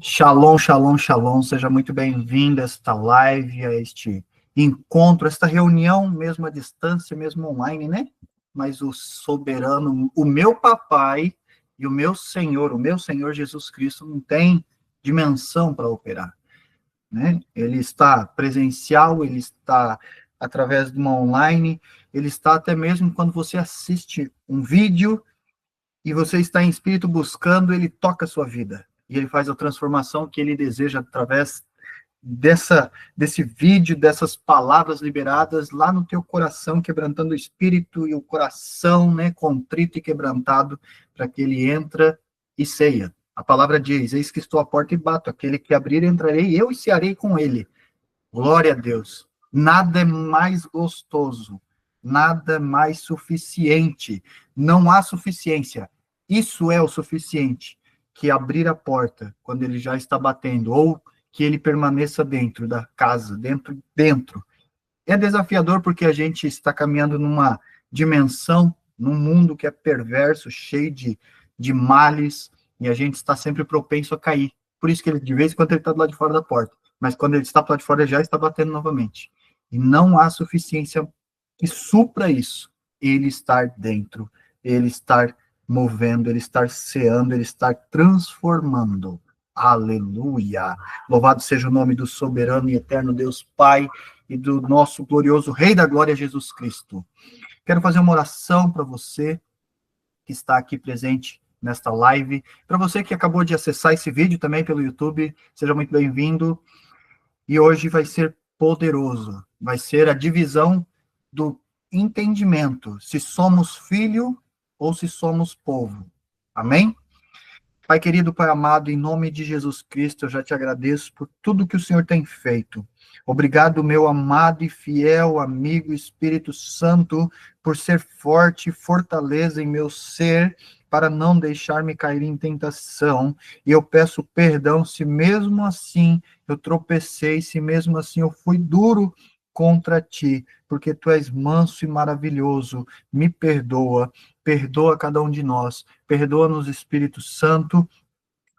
Shalom, shalom, shalom. Seja muito bem-vindo a esta live, a este encontro, esta reunião, mesmo à distância, mesmo online, né? Mas o soberano, o meu papai e o meu Senhor Jesus Cristo não tem dimensão para operar, né? Ele está presencial, ele está através de uma online, ele está até mesmo quando você assiste um vídeo e você está em espírito buscando, ele toca a sua vida. E ele faz a transformação que ele deseja através desse vídeo, dessas palavras liberadas lá no teu coração, quebrantando o espírito e o coração, né, contrito e quebrantado, para que ele entra e ceia. A palavra diz, eis que estou à porta e bato, aquele que abrir entrarei, eu e cearei com ele. Glória a Deus. Nada é mais gostoso, nada é mais suficiente. Não há suficiência. Isso é o suficiente, que abrir a porta quando ele já está batendo, ou que ele permaneça dentro da casa, dentro. É desafiador porque a gente está caminhando numa dimensão, num mundo que é perverso, cheio de males, e a gente está sempre propenso a cair. Por isso que ele, de vez em quando, ele está do lado de fora da porta. Mas quando ele está do lado de fora, ele já está batendo novamente. E não há suficiência que supra isso. Ele estar dentro, ele estar movendo, ele estar ceando, ele estar transformando. Aleluia! Louvado seja o nome do soberano e eterno Deus Pai e do nosso glorioso Rei da Glória, Jesus Cristo. Quero fazer uma oração para você que está aqui presente nesta live. Para você que acabou de acessar esse vídeo também pelo YouTube, seja muito bem-vindo. E hoje vai ser poderoso. Vai ser a divisão do entendimento, se somos filho ou se somos povo. Amém? Pai querido, Pai amado, em nome de Jesus Cristo, eu já te agradeço por tudo que o Senhor tem feito. Obrigado, meu amado e fiel amigo Espírito Santo, por ser forte e fortaleza em meu ser, para não deixar-me cair em tentação. E eu peço perdão se mesmo assim eu tropecei, se mesmo assim eu fui duro contra ti, porque tu és manso e maravilhoso. Me perdoa, perdoa cada um de nós. Perdoa-nos, Espírito Santo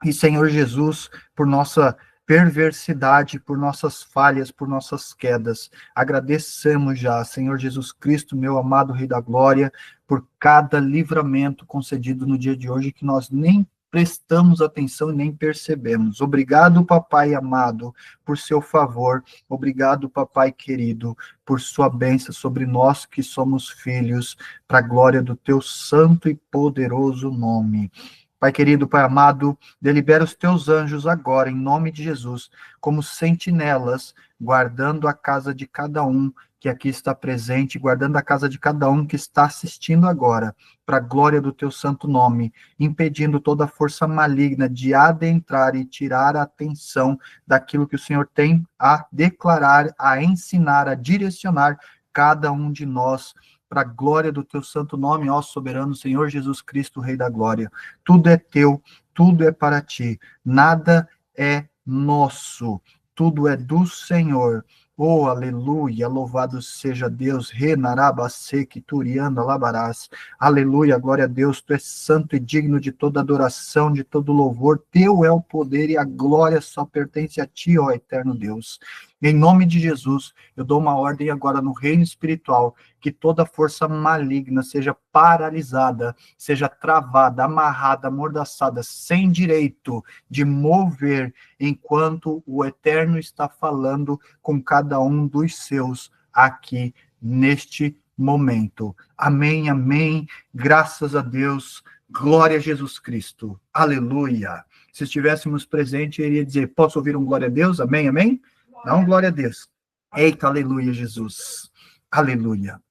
e Senhor Jesus, por nossa perversidade, por nossas falhas, por nossas quedas. Agradecemos já, Senhor Jesus Cristo, meu amado Rei da Glória, por cada livramento concedido no dia de hoje que nós nem prestamos atenção e nem percebemos. Obrigado, papai amado, por seu favor. Obrigado, papai querido, por sua bênção sobre nós que somos filhos, para a glória do teu santo e poderoso nome. Pai querido, Pai amado, delibera os teus anjos agora, em nome de Jesus, como sentinelas, guardando a casa de cada um que aqui está presente, guardando a casa de cada um que está assistindo agora, para a glória do teu santo nome, impedindo toda força maligna de adentrar e tirar a atenção daquilo que o Senhor tem a declarar, a ensinar, a direcionar cada um de nós, para a glória do teu santo nome, ó soberano Senhor Jesus Cristo, Rei da Glória. Tudo é teu, tudo é para ti, nada é nosso, tudo é do Senhor. Oh, aleluia, louvado seja Deus, Renarabasek, Turianda, Labarás. Aleluia, glória a Deus, tu és santo e digno de toda adoração, de todo louvor, teu é o poder e a glória só pertence a ti, ó eterno Deus. Em nome de Jesus, eu dou uma ordem agora no reino espiritual, que toda força maligna seja paralisada, seja travada, amarrada, amordaçada, sem direito de mover, enquanto o Eterno está falando com cada um dos seus aqui neste momento. Amém, amém. Graças a Deus. Glória a Jesus Cristo. Aleluia. Se estivéssemos presentes, eu iria dizer, posso ouvir um glória a Deus? Amém, amém? Dá um glória a Deus. Eita, aleluia, Jesus. Aleluia.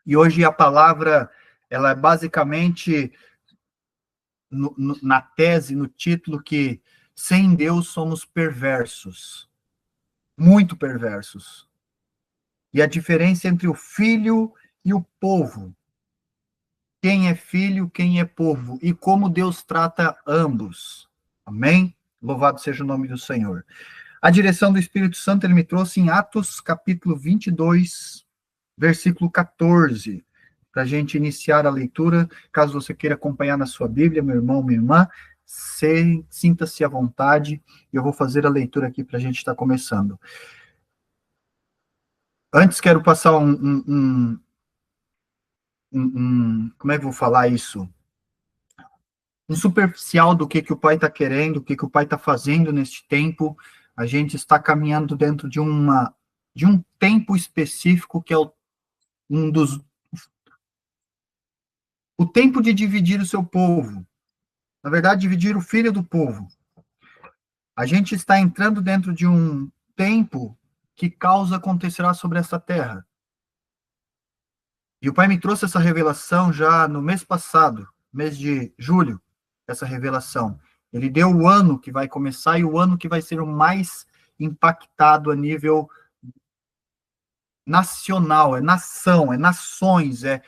E hoje a palavra, ela é basicamente na tese, no título, que sem Deus somos perversos. Muito perversos. E a diferença entre o filho e o povo. Quem é filho, quem é povo. E como Deus trata ambos. Amém? Louvado seja o nome do Senhor. A direção do Espírito Santo, ele me trouxe em Atos, capítulo 22, versículo 14, para a gente iniciar a leitura. Caso você queira acompanhar na sua Bíblia, meu irmão, minha irmã, Sinta-se à vontade. Eu vou fazer a leitura aqui para a gente estar começando. Antes, quero passar como é que eu vou falar isso? Um superficial do que o Pai está querendo, o que o Pai está fazendo neste tempo. A gente está caminhando dentro de um tempo específico que é o tempo de dividir o seu povo. Na verdade, dividir o filho do povo. A gente está entrando dentro de um tempo que causa acontecerá sobre essa terra. E o Pai me trouxe essa revelação já no mês passado, mês de julho, essa revelação. Ele deu o ano que vai começar e o ano que vai ser o mais impactado a nível nacional, é nação, é nações, é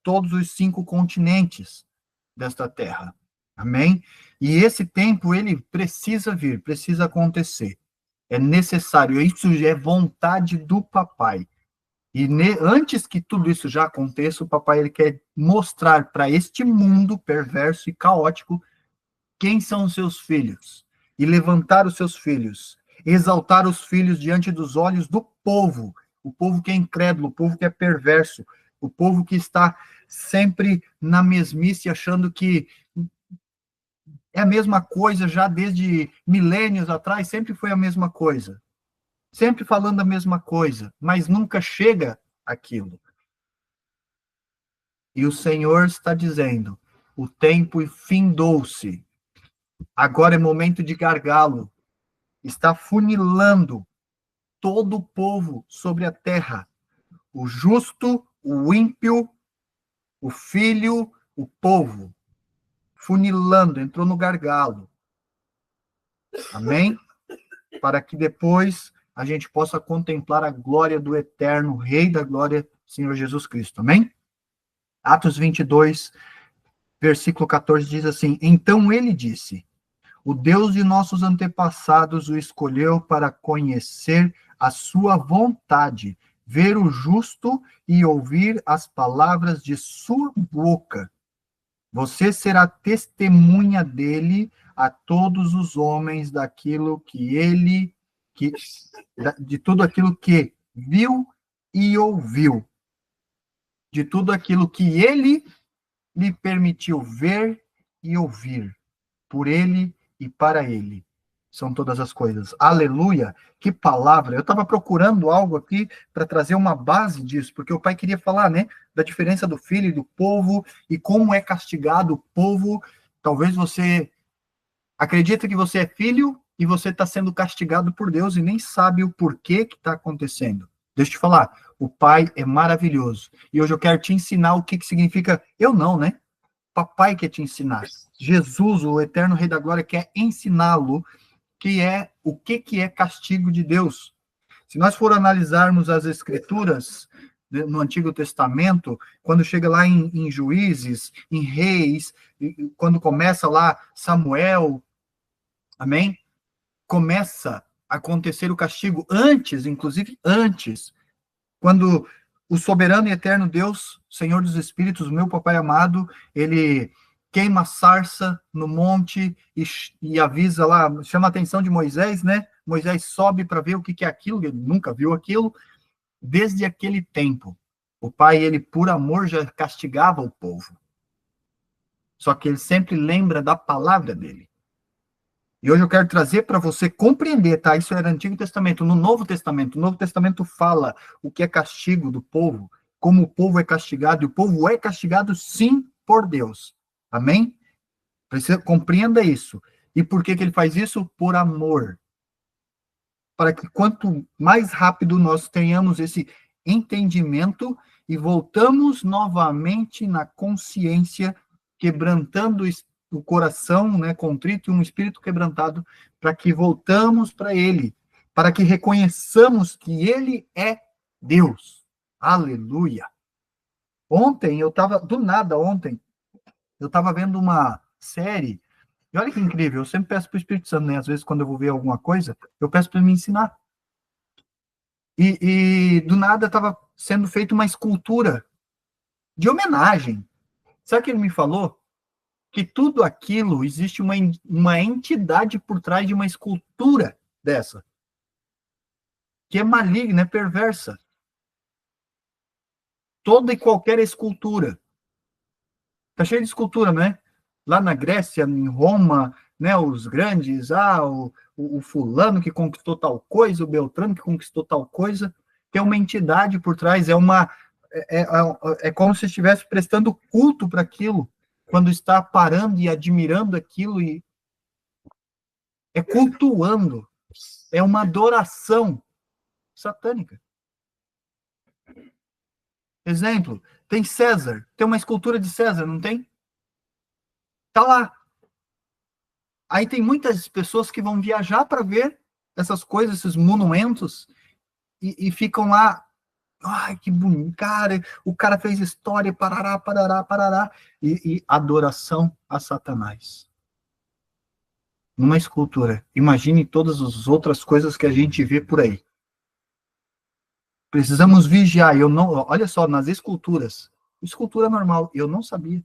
todos os 5 continentes desta terra. Amém? E esse tempo, ele precisa vir, precisa acontecer. É necessário, isso é vontade do papai. E antes que tudo isso já aconteça, o papai ele quer mostrar para este mundo perverso e caótico quem são os seus filhos. E levantar os seus filhos. Exaltar os filhos diante dos olhos do povo. O povo que é incrédulo, o povo que é perverso. O povo que está sempre na mesmice, achando que é a mesma coisa já desde milênios atrás, sempre foi a mesma coisa. Sempre falando a mesma coisa, mas nunca chega aquilo. E o Senhor está dizendo: o tempo findou-se. Agora é momento de gargalo. Está funilando todo o povo sobre a terra. O justo, o ímpio, o filho, o povo. Funilando, entrou no gargalo. Amém? Para que depois a gente possa contemplar a glória do eterno Rei da glória, Senhor Jesus Cristo. Amém? Atos 22, versículo 14 diz assim: Então ele disse: O Deus de nossos antepassados o escolheu para conhecer a sua vontade, ver o justo e ouvir as palavras de sua boca. Você será testemunha dele a todos os homens daquilo de tudo aquilo que viu e ouviu, de tudo aquilo que ele lhe permitiu ver e ouvir, por ele e para ele. São todas as coisas. Aleluia! Que palavra! Eu estava procurando algo aqui para trazer uma base disso, porque o pai queria falar, né, da diferença do filho e do povo e como é castigado o povo. Talvez você acredita que você é filho e você está sendo castigado por Deus e nem sabe o porquê que está acontecendo. Deixa eu te falar, o pai é maravilhoso. E hoje eu quero te ensinar o que significa. Eu não, né? Papai quer te ensinar. Jesus, o eterno Rei da Glória, quer ensiná-lo o que é castigo de Deus. Se nós for analisarmos as escrituras no Antigo Testamento, quando chega lá em Juízes, em Reis, quando começa lá Samuel, amém? Começa a acontecer o castigo antes, inclusive antes, quando o soberano e eterno Deus, Senhor dos Espíritos, meu papai amado, ele queima a sarça no monte e avisa lá, chama a atenção de Moisés, né? Moisés sobe para ver o que é aquilo, ele nunca viu aquilo. Desde aquele tempo, o pai, ele por amor já castigava o povo. Só que ele sempre lembra da palavra dele. E hoje eu quero trazer para você compreender, tá? Isso era Antigo Testamento. No Novo Testamento, o Novo Testamento fala o que é castigo do povo, como o povo é castigado, e o povo é castigado sim por Deus. Amém? Compreenda isso. E por que ele faz isso? Por amor. Para que quanto mais rápido nós tenhamos esse entendimento e voltamos novamente na consciência, quebrantando o coração, né, contrito e um espírito quebrantado, para que voltamos para ele, para que reconheçamos que ele é Deus. Aleluia. Ontem, eu estava vendo uma série, e olha que incrível, eu sempre peço para o Espírito Santo, né, às vezes quando eu vou ver alguma coisa, eu peço para ele me ensinar. E do nada estava sendo feita uma escultura de homenagem. Sabe o que ele me falou? que tudo aquilo, existe uma entidade por trás de uma escultura dessa, que é maligna, é perversa. Toda e qualquer escultura. Está cheio de escultura, né? Lá na Grécia, em Roma, né, os grandes, o fulano que conquistou tal coisa, o Beltrano que conquistou tal coisa, tem uma entidade por trás, é como se estivesse prestando culto para aquilo, quando está parando e admirando aquilo, e é cultuando, é uma adoração satânica. Exemplo, tem César, tem uma escultura de César, não tem? Tá lá. Aí tem muitas pessoas que vão viajar para ver essas coisas, esses monumentos, e ficam lá, ai, que bonito, cara, o cara fez história, parará, parará, parará, e adoração a Satanás. Numa escultura. Imagine todas as outras coisas que a gente vê por aí. Precisamos vigiar. Eu não, olha só, nas esculturas, escultura normal, eu não sabia.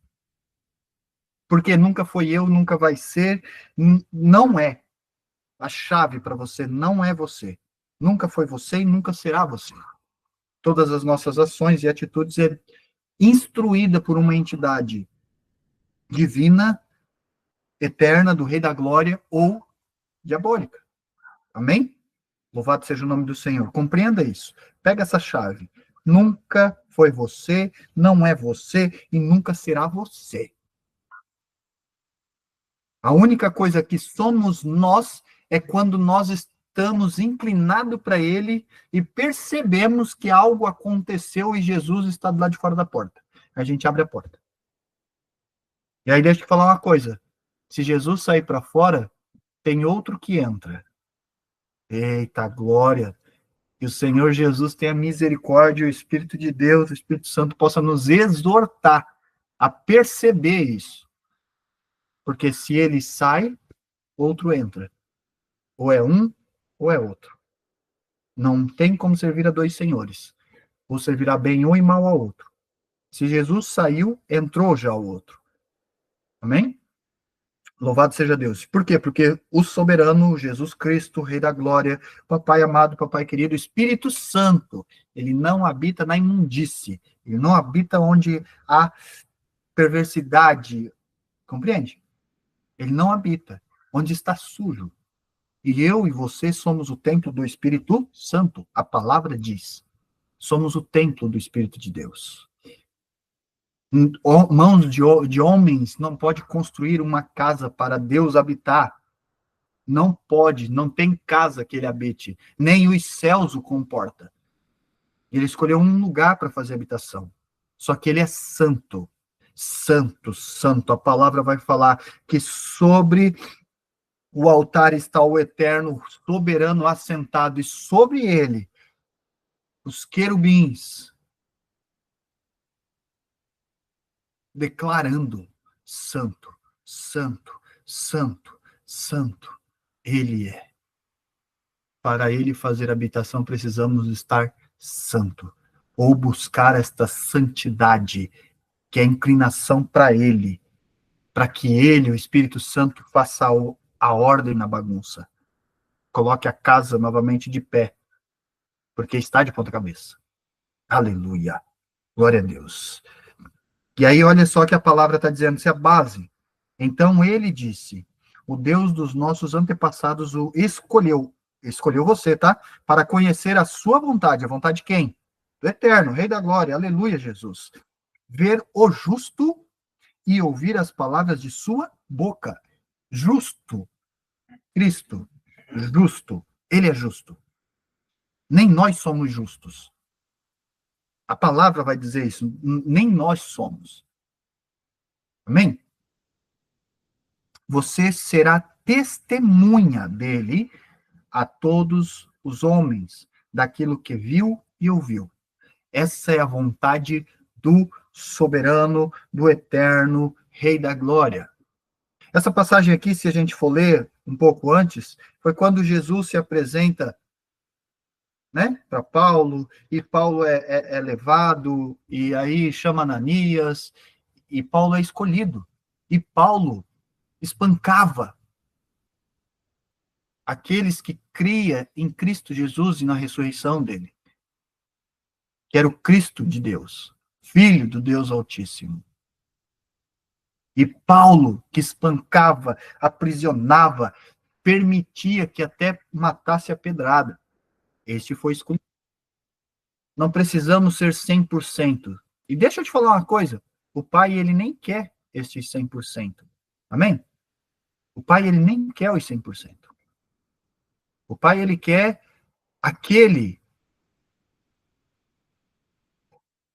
Porque nunca foi eu, nunca vai ser, não é. A chave para você não é você. Nunca foi você e nunca será você. Todas as nossas ações e atitudes é instruída por uma entidade divina, eterna, do Rei da Glória ou diabólica. Amém? Louvado seja o nome do Senhor. Compreenda isso. Pega essa chave. Nunca foi você, não é você e nunca será você. A única coisa que somos nós é quando nós estamos inclinados para Ele e percebemos que algo aconteceu e Jesus está do lado de fora da porta. A gente abre a porta. E aí deixa eu te falar uma coisa. Se Jesus sair para fora, tem outro que entra. Eita, glória! Que o Senhor Jesus tenha misericórdia, o Espírito de Deus, o Espírito Santo possa nos exortar a perceber isso. Porque se ele sai, outro entra. Ou é um, ou é outro. Não tem como servir a dois senhores. Ou servirá bem um e mal ao outro. Se Jesus saiu, entrou já o outro. Amém? Louvado seja Deus. Por quê? Porque o soberano, Jesus Cristo, Rei da Glória, Papai amado, Papai querido, Espírito Santo, ele não habita na imundície. Ele não habita onde há perversidade. Compreende? Ele não habita onde está sujo. E eu e você somos o templo do Espírito Santo. A palavra diz. Somos o templo do Espírito de Deus. Mãos de homens não pode construir uma casa para Deus habitar. Não pode, não tem casa que ele habite, nem os céus o comporta. Ele escolheu um lugar para fazer habitação. Só que ele é santo. Santo, santo. A palavra vai falar que sobre o altar está o eterno soberano assentado, e sobre ele os querubins declarando: santo, santo, santo, santo, ele é. Para ele fazer habitação, precisamos estar santo, ou buscar esta santidade, que é a inclinação para ele, para que ele, o Espírito Santo, faça a ordem na bagunça. Coloque a casa novamente de pé, porque está de ponta cabeça. Aleluia. Glória a Deus. E aí, olha só que a palavra está dizendo, isso é a base. Então ele disse: o Deus dos nossos antepassados o escolheu você, tá? Para conhecer a sua vontade. A vontade de quem? Do Eterno, Rei da Glória. Aleluia, Jesus. Ver o justo e ouvir as palavras de sua boca. Justo. Cristo. Justo. Ele é justo. Nem nós somos justos. A palavra vai dizer isso. Nem nós somos. Amém? Você será testemunha dele a todos os homens, daquilo que viu e ouviu. Essa é a vontade do soberano, do eterno Rei da Glória. Essa passagem aqui, se a gente for ler um pouco antes, foi quando Jesus se apresenta, né, para Paulo, e Paulo é levado, e aí chama Ananias, e Paulo é escolhido. E Paulo espancava aqueles que criam em Cristo Jesus e na ressurreição dele, que era o Cristo de Deus, Filho do Deus Altíssimo. E Paulo, que espancava, aprisionava, permitia que até matasse a pedrada. Este foi escolhido. Não precisamos ser 100%. E deixa eu te falar uma coisa, o Pai, ele nem quer estes 100%. Amém? O Pai, ele nem quer os 100%. O Pai, ele quer aquele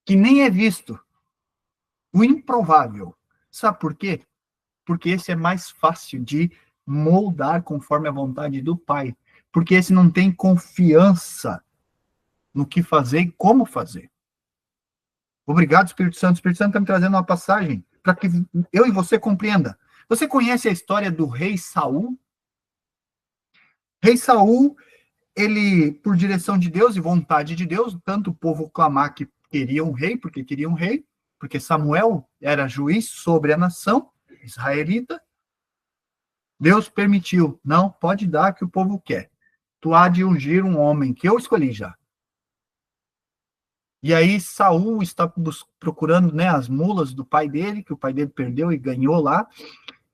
que nem é visto, o improvável. Sabe por quê? Porque esse é mais fácil de moldar conforme a vontade do Pai. Porque esse não tem confiança no que fazer e como fazer. Obrigado, Espírito Santo. O Espírito Santo está me trazendo uma passagem para que eu e você compreenda. Você conhece a história do rei Saul? Rei Saul, ele, por direção de Deus e vontade de Deus, tanto o povo clamar que queria um rei, porque Samuel era juiz sobre a nação israelita, Deus permitiu, não, pode dar que o povo quer. Tu há de ungir um homem que eu escolhi já. E aí Saul está procurando, né, as mulas do pai dele, que o pai dele perdeu e ganhou lá,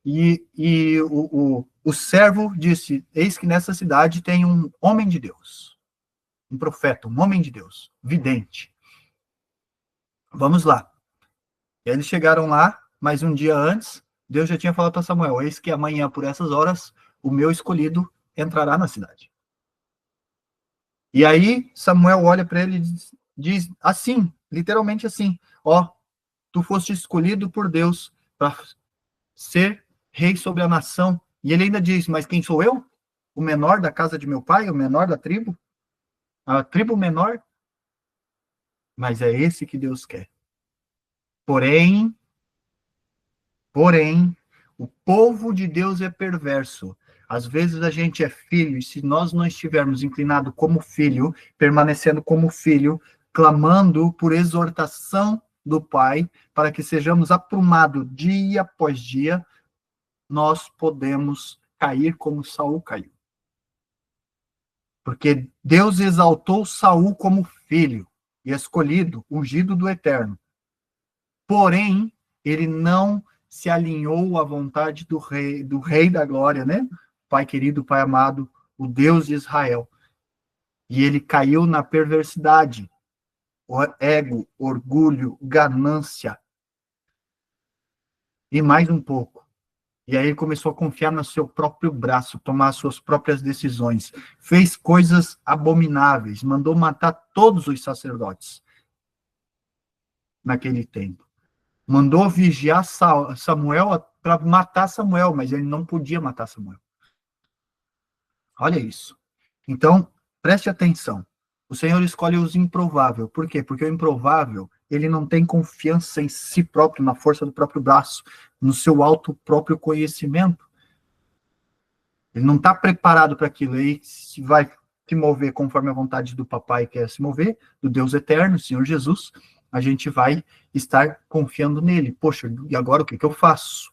e o servo disse, eis que nessa cidade tem um homem de Deus, um profeta, um homem de Deus, vidente. Vamos lá. E aí eles chegaram lá, mas um dia antes, Deus já tinha falado para Samuel, eis que amanhã, por essas horas, o meu escolhido entrará na cidade. E aí Samuel olha para ele e diz assim, literalmente assim, ó, tu foste escolhido por Deus para ser rei sobre a nação. E ele ainda diz, mas quem sou eu? O menor da casa de meu pai, o menor da tribo? A tribo menor? Mas é esse que Deus quer. Porém, o povo de Deus é perverso. Às vezes a gente é filho, e se nós não estivermos inclinados como filho, permanecendo como filho, clamando por exortação do Pai, para que sejamos aprumados dia após dia, nós podemos cair como Saul caiu. Porque Deus exaltou Saul como filho, e escolhido, ungido do Eterno. Porém, ele não se alinhou à vontade do rei da glória, né? Pai querido, Pai amado, o Deus de Israel. E ele caiu na perversidade, o ego, orgulho, ganância. E mais um pouco. E aí ele começou a confiar no seu próprio braço, tomar suas próprias decisões. Fez coisas abomináveis, mandou matar todos os sacerdotes naquele tempo. Mandou vigiar Samuel para matar Samuel, mas ele não podia matar Samuel. Olha isso. Então, preste atenção. O Senhor escolhe os improváveis. Por quê? Porque o improvável, ele não tem confiança em si próprio, na força do próprio braço, no seu alto próprio conhecimento. Ele não está preparado para aquilo. Aí se vai se mover conforme a vontade do papai quer se mover, do Deus eterno, Senhor Jesus, a gente vai estar confiando nele. Poxa, e agora o que eu faço?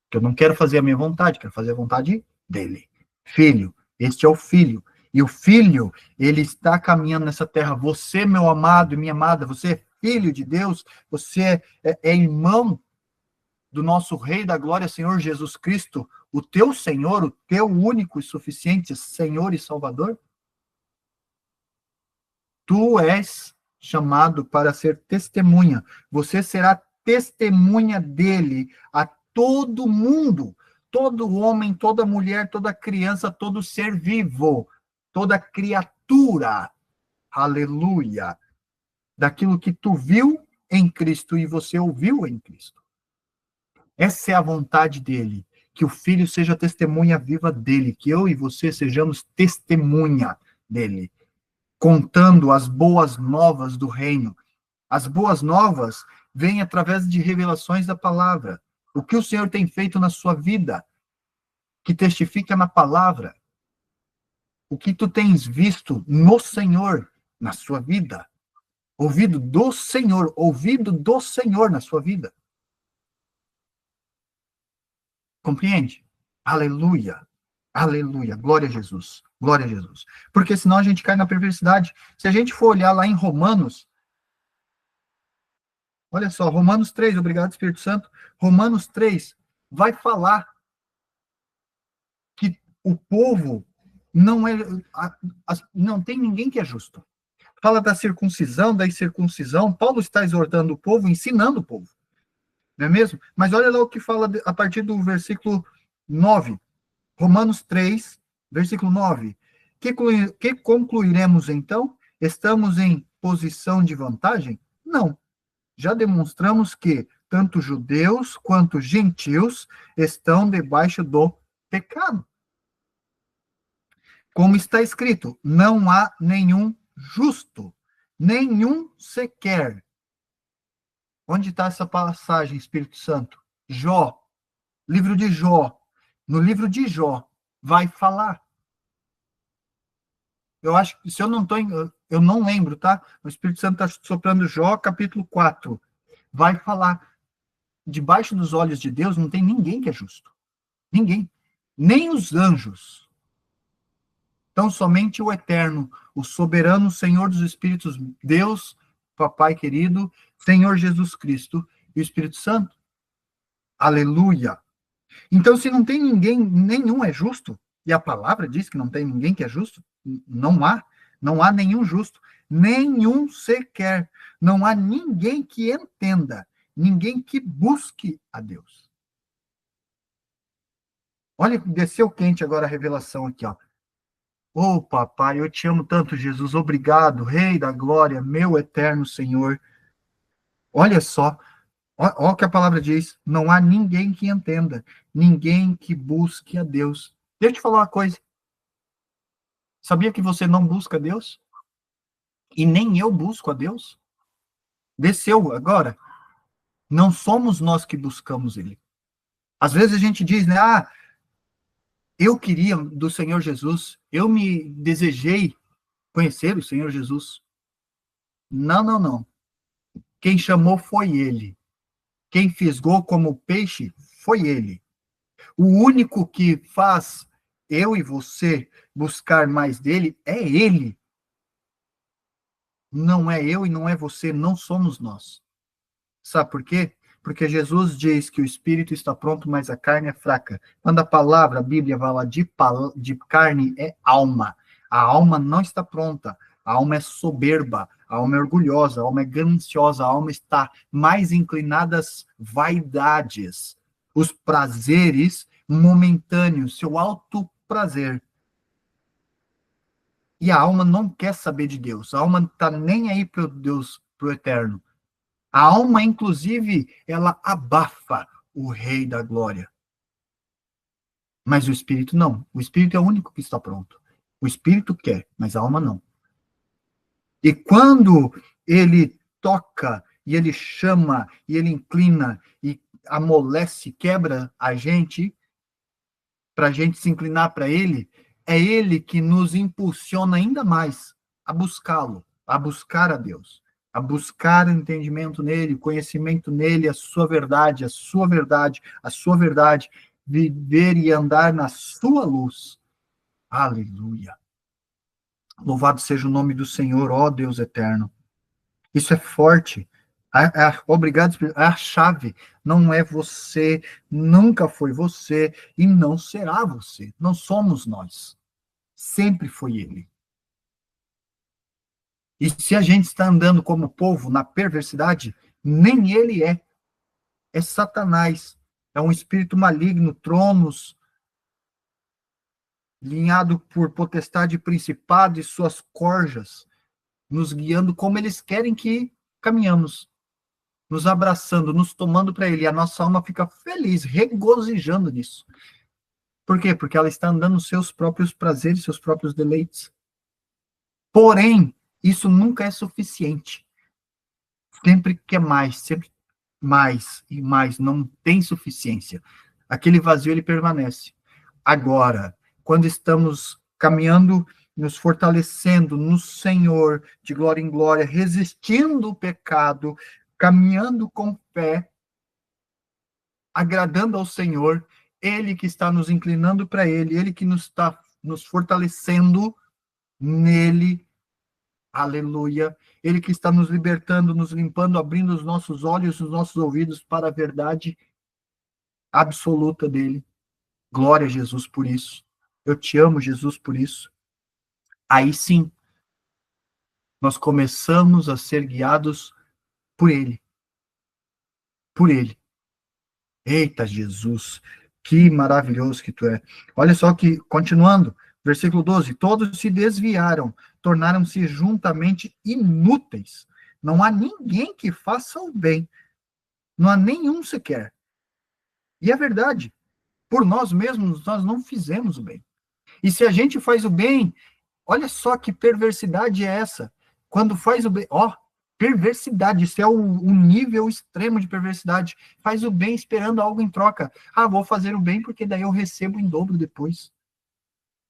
Porque eu não quero fazer a minha vontade, quero fazer a vontade dele. Filho, este é o filho. E o filho, ele está caminhando nessa terra. Você, meu amado e minha amada, você é filho de Deus, você é irmão do nosso Rei da Glória, Senhor Jesus Cristo, o teu Senhor, o teu único e suficiente Senhor e Salvador. Tu és chamado para ser testemunha. Você será testemunha dele a todo mundo, todo homem, toda mulher, toda criança, todo ser vivo, toda criatura. Aleluia. Daquilo que tu viu em Cristo e você ouviu em Cristo. Essa é a vontade dele, que o Filho seja testemunha viva dele, que eu e você sejamos testemunha dele, contando as boas novas do reino. As boas novas vêm através de revelações da palavra. O que o Senhor tem feito na sua vida, que testifica na palavra. O que tu tens visto no Senhor, na sua vida. Ouvido do Senhor na sua vida. Compreende? Aleluia. Aleluia. Glória a Jesus. Glória a Jesus. Porque senão a gente cai na perversidade. Se a gente for olhar lá em Romanos, olha só, Romanos 3, obrigado, Espírito Santo. Romanos 3 vai falar que o povo não é, não tem ninguém que é justo. Fala da circuncisão, da incircuncisão. Paulo está exortando o povo, ensinando o povo. Não é mesmo? Mas olha lá o que fala a partir do versículo 9. Romanos 3, versículo 9. Que concluiremos então? Estamos em posição de vantagem? Não. Já demonstramos que tanto judeus quanto gentios estão debaixo do pecado. Como está escrito, não há nenhum justo, nenhum sequer. Onde está essa passagem, Espírito Santo? Jó, livro de Jó. No livro de Jó, vai falar. Eu acho que, se eu não estou, eu não lembro, tá? O Espírito Santo está soprando Jó, capítulo 4. Vai falar. Debaixo dos olhos de Deus não tem ninguém que é justo. Ninguém. Nem os anjos. Então, somente o Eterno, o soberano Senhor dos Espíritos, Deus, Papai querido, Senhor Jesus Cristo e o Espírito Santo. Aleluia. Então, se não tem ninguém, nenhum é justo, e a palavra diz que não tem ninguém que é justo, não há nenhum justo, nenhum sequer, não há ninguém que entenda, ninguém que busque a Deus. Olha, desceu quente agora a revelação aqui, ó. Oh, papai, eu te amo tanto, Jesus, obrigado, Rei da glória, meu eterno Senhor. Olha só, olha o que a palavra diz, não há ninguém que entenda, ninguém que busque a Deus. Deixa eu te falar uma coisa. Sabia que você não busca a Deus? E nem eu busco a Deus? Desceu agora. Não somos nós que buscamos Ele. Às vezes a gente diz, né? Eu queria do Senhor Jesus, eu me desejei conhecer o Senhor Jesus. Não, não, não. Quem chamou foi Ele. Quem fisgou como peixe foi Ele. O único que faz eu e você buscar mais dele é Ele. Não é eu e não é você, não somos nós. Sabe por quê? Porque Jesus diz que o espírito está pronto, mas a carne é fraca. Quando a palavra, a Bíblia fala de carne, é alma. A alma não está pronta. A alma é soberba, a alma é orgulhosa, a alma é gananciosa, a alma está mais inclinada às vaidades, os prazeres momentâneos, seu alto prazer. E a alma não quer saber de Deus. A alma não está nem aí para Deus, para o eterno. A alma, inclusive, ela abafa o Rei da Glória. Mas o Espírito não. O Espírito é o único que está pronto. O Espírito quer, mas a alma não. E quando ele toca, e ele chama, e ele inclina, e amolece, quebra a gente, para a gente se inclinar para ele, é ele que nos impulsiona ainda mais a buscá-lo, a buscar a Deus, a buscar entendimento nele, conhecimento nele, a sua verdade, a sua verdade, a sua verdade, viver e andar na sua luz. Aleluia. Louvado seja o nome do Senhor, ó Deus eterno. Isso é forte. Obrigado, Espírito. A chave não é você, nunca foi você e não será você. Não somos nós. Sempre foi ele. E se a gente está andando como povo na perversidade, nem ele é. É Satanás. É um espírito maligno, tronos, linhado por potestade principado e suas corjas, nos guiando como eles querem que caminhamos, nos abraçando, nos tomando para ele. E a nossa alma fica feliz, regozijando nisso. Por quê? Porque ela está andando nos seus próprios prazeres, seus próprios deleites. Porém, isso nunca é suficiente. Sempre quer mais, sempre mais e mais. Não tem suficiência. Aquele vazio, ele permanece. Agora, quando estamos caminhando, nos fortalecendo no Senhor, de glória em glória, resistindo o pecado, caminhando com fé, agradando ao Senhor, Ele que está nos inclinando para Ele que nos está nos fortalecendo nele. Aleluia. Ele que está nos libertando, nos limpando, abrindo os nossos olhos, os nossos ouvidos para a verdade absoluta dele. Glória a Jesus por isso. Eu te amo, Jesus, por isso. Aí sim, nós começamos a ser guiados por ele. Por ele. Eita, Jesus, que maravilhoso que tu é. Olha só que, continuando, versículo 12: todos se desviaram, tornaram-se juntamente inúteis. Não há ninguém que faça o bem. Não há nenhum sequer. E é verdade. Por nós mesmos, nós não fizemos o bem. E se a gente faz o bem, olha só que perversidade é essa. Quando faz o bem, ó, perversidade, isso é o nível extremo de perversidade. Faz o bem esperando algo em troca. Ah, vou fazer o bem porque daí eu recebo em dobro depois.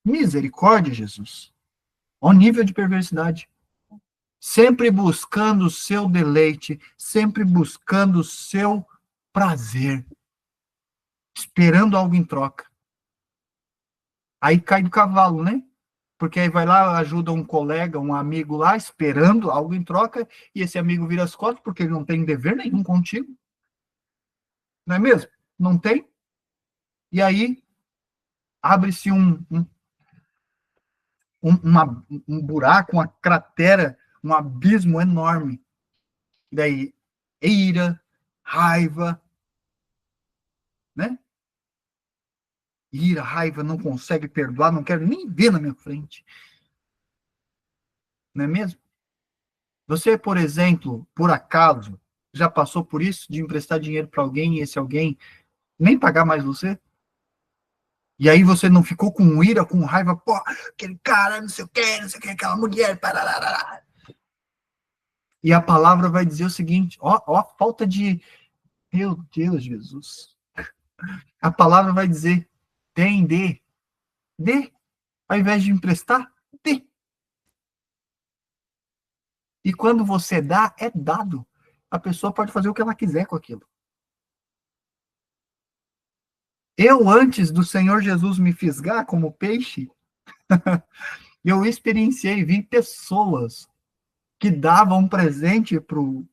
Misericórdia, Jesus. Ó nível de perversidade. Sempre buscando o seu deleite, sempre buscando o seu prazer, esperando algo em troca. Aí cai do cavalo, né? Porque aí vai lá, ajuda um colega, um amigo lá, esperando algo em troca, e esse amigo vira as costas porque ele não tem dever nenhum contigo. Não é mesmo? Não tem? E aí abre-se um buraco, uma cratera, um abismo enorme. E daí, ira, raiva, né? Ira, raiva, não consegue perdoar, não quero nem ver na minha frente. Não é mesmo? Você, por exemplo, por acaso, já passou por isso, de emprestar dinheiro para alguém e esse alguém nem pagar mais você? E aí você não ficou com ira, com raiva, pô, aquele cara, não sei o que, aquela mulher, parará. E a palavra vai dizer o seguinte, ó a falta de, meu Deus, Jesus. A palavra vai dizer, dê, ao invés de emprestar, dê. E quando você dá, é dado. A pessoa pode fazer o que ela quiser com aquilo. Eu, antes do Senhor Jesus me fisgar como peixe, eu experienciei, vi pessoas que davam um presente pro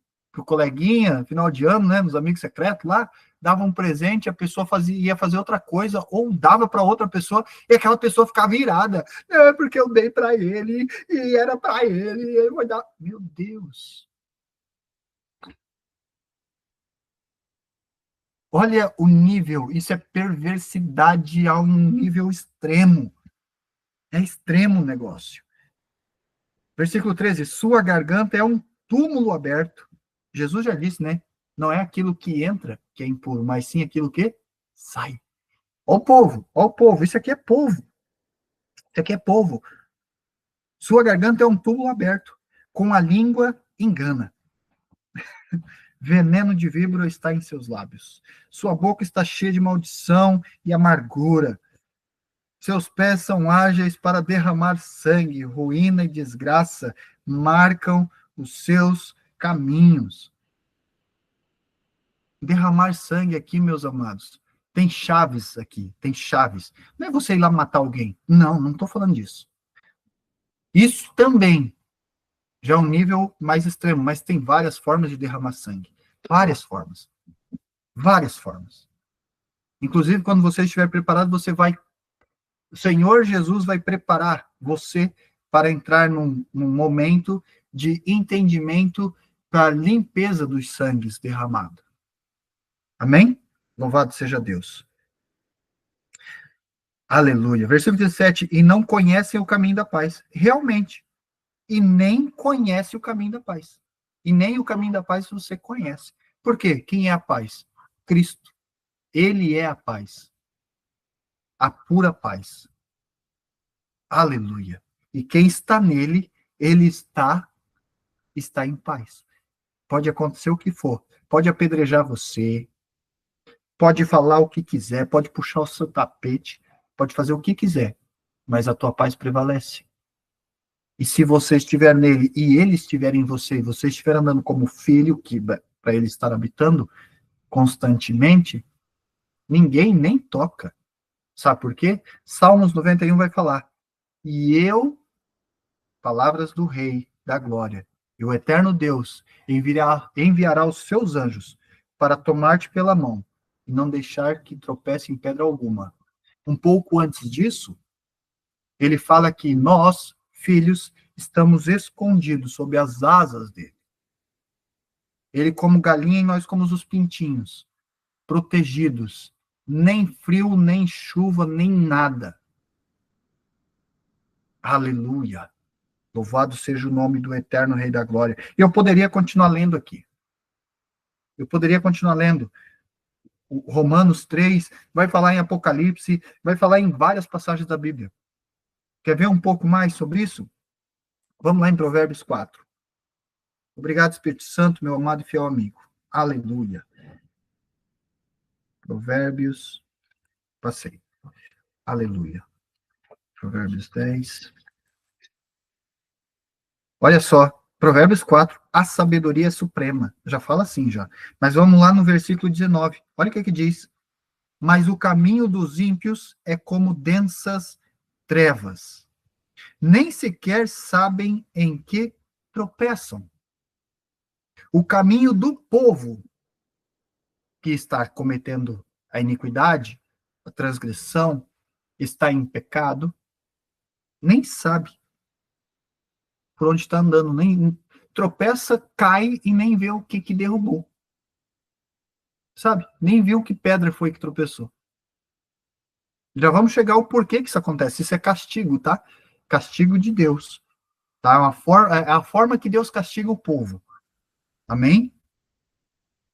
coleguinha, final de ano, né, nos amigos secretos lá, dava um presente, a pessoa ia fazer outra coisa, ou dava para outra pessoa, e aquela pessoa ficava irada. É porque eu dei para ele, e era para ele, e ele vai dar. Meu Deus! Olha o nível, isso é perversidade a um nível extremo. É extremo o negócio. Versículo 13: sua garganta é um túmulo aberto. Jesus já disse, né? Não é aquilo que entra que é impuro, mas sim aquilo que sai. Ó o povo, isso aqui é povo. Isso aqui é povo. Sua garganta é um túmulo aberto, com a língua engana. Veneno de víbora está em seus lábios. Sua boca está cheia de maldição e amargura. Seus pés são ágeis para derramar sangue, ruína e desgraça marcam os seus caminhos. Derramar sangue aqui, meus amados. Tem chaves aqui, tem chaves. Não é você ir lá matar alguém. Não, não estou falando disso. Isso também já é um nível mais extremo, mas tem várias formas de derramar sangue. Várias formas. Várias formas. Inclusive, quando você estiver preparado, o Senhor Jesus vai preparar você para entrar num momento de entendimento para a limpeza dos sangues derramados. Amém? Louvado seja Deus. Aleluia. Versículo 17. E não conhecem o caminho da paz. Realmente. E nem conhece o caminho da paz. E nem o caminho da paz você conhece. Por quê? Quem é a paz? Cristo. Ele é a paz. A pura paz. Aleluia. E quem está nele, ele está em paz. Pode acontecer o que for. Pode apedrejar você. Pode falar o que quiser. Pode puxar o seu tapete. Pode fazer o que quiser. Mas a tua paz prevalece. E se você estiver nele e ele estiver em você, e você estiver andando como filho, que para ele estar habitando constantemente, Ninguém nem toca. Sabe por quê? Salmos 91 vai falar: e eu, palavras do Rei da Glória, e o eterno Deus enviará os seus anjos para tomar-te pela mão e não deixar que tropece em pedra alguma. Um pouco antes disso, ele fala que nós, filhos, estamos escondidos sob as asas dele. Ele como galinha e nós como os pintinhos, protegidos. Nem frio, nem chuva, nem nada. Aleluia. Louvado seja o nome do eterno Rei da Glória. E eu poderia continuar lendo aqui. Eu poderia continuar lendo. O Romanos 3, vai falar em Apocalipse, vai falar em várias passagens da Bíblia. Quer ver um pouco mais sobre isso? Vamos lá em Provérbios 4. Obrigado, Espírito Santo, meu amado e fiel amigo. Aleluia. Provérbios, passei. Aleluia. Provérbios 10. Olha só, Provérbios 4, a sabedoria suprema. Já fala assim já. Mas vamos lá no versículo 19. Olha o que diz. Mas o caminho dos ímpios é como densas trevas. Nem sequer sabem em que tropeçam. O caminho do povo que está cometendo a iniquidade, a transgressão, está em pecado, nem sabe por onde está andando, nem tropeça, cai e nem vê o que derrubou. Sabe? Nem viu que pedra foi que tropeçou. Já vamos chegar ao porquê que isso acontece. Isso é castigo, tá? Castigo de Deus. Tá? É a forma que Deus castiga o povo. Amém?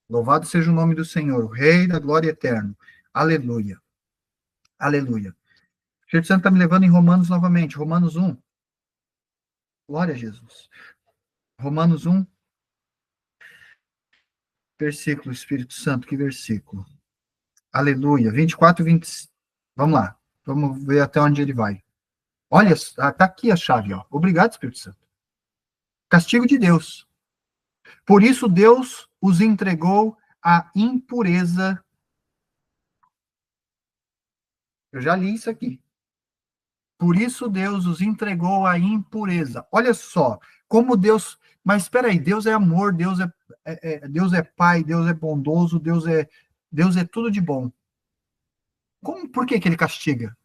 Louvado seja o nome do Senhor, o Rei da glória eterna. Aleluia. Aleluia. O Espírito Santo está me levando em Romanos novamente. Romanos 1. Glória a Jesus. Romanos 1. Versículo, Espírito Santo, que versículo? Aleluia. 24 e 25. Vamos lá. Vamos ver até onde ele vai. Olha, está aqui a chave, ó. Obrigado, Espírito Santo. Castigo de Deus. Por isso Deus os entregou à impureza. Eu já li isso aqui. Por isso Deus os entregou à impureza. Olha só, como Deus. Mas espera aí, Deus é amor, Deus é Pai, Deus é bondoso, Deus é tudo de bom. Por que ele castiga?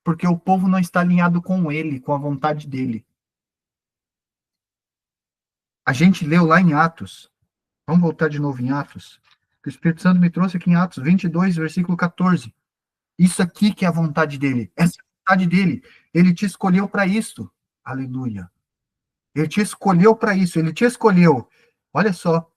Porque o povo não está alinhado com ele, com a vontade dele. A gente leu lá em Atos. Vamos voltar de novo em Atos. O Espírito Santo me trouxe aqui em Atos 22, versículo 14. Isso aqui que é a vontade dele. Essa é a vontade dele. Ele te escolheu para isso. Aleluia. Ele te escolheu para isso. Ele te escolheu. Olha só.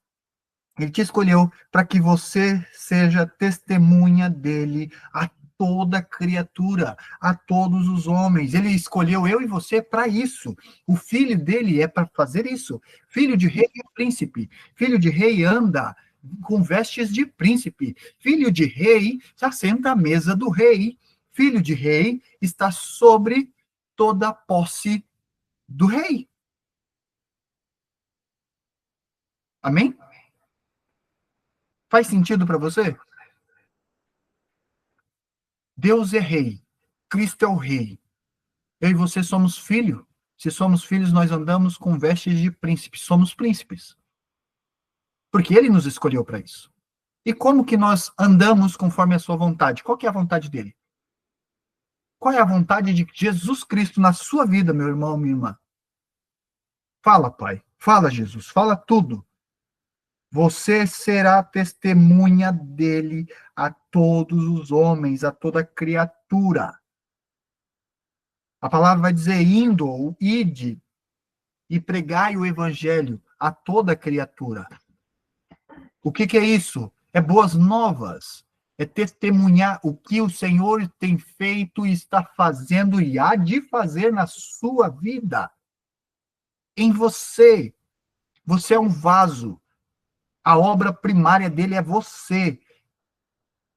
Ele te escolheu para que você seja testemunha dele a toda criatura, a todos os homens. Ele escolheu eu e você para isso. O filho dele é para fazer isso. Filho de rei é príncipe. Filho de rei anda com vestes de príncipe. Filho de rei se assenta à mesa do rei. Filho de rei está sobre toda a posse do rei. Amém? Faz sentido para você? Deus é rei. Cristo é o rei. Eu e você somos filho. Se somos filhos, nós andamos com vestes de príncipe. Somos príncipes. Porque ele nos escolheu para isso. E como que nós andamos conforme a sua vontade? Qual que é a vontade dele? Qual é a vontade de Jesus Cristo na sua vida, meu irmão, minha irmã? Fala, Pai. Fala, Jesus. Fala tudo. Você será testemunha dele a todos os homens, a toda criatura. A palavra vai dizer indo, ou ide, e pregai o evangelho a toda criatura. O que é isso? É boas novas. É testemunhar o que o Senhor tem feito, está fazendo e há de fazer na sua vida. Em você. Você é um vaso. A obra primária dele é você.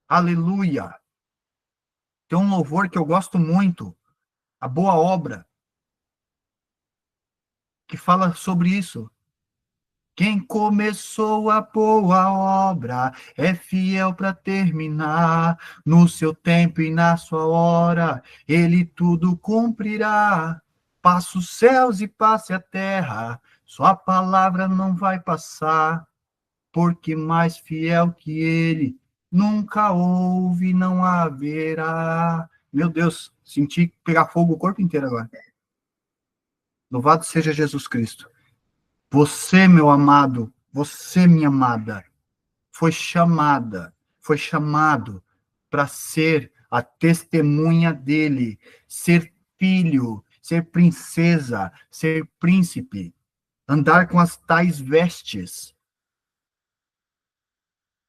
Aleluia. Tem um louvor que eu gosto muito. A boa obra. Que fala sobre isso. Quem começou a boa obra é fiel para terminar. No seu tempo e na sua hora, ele tudo cumprirá. Passa os céus e passe a terra, sua palavra não vai passar, porque mais fiel que ele nunca houve, não haverá. Meu Deus, senti pegar fogo o corpo inteiro agora. Louvado seja Jesus Cristo. Você, meu amado, você, minha amada, foi chamado para ser a testemunha dele, ser filho, ser princesa, ser príncipe, andar com as tais vestes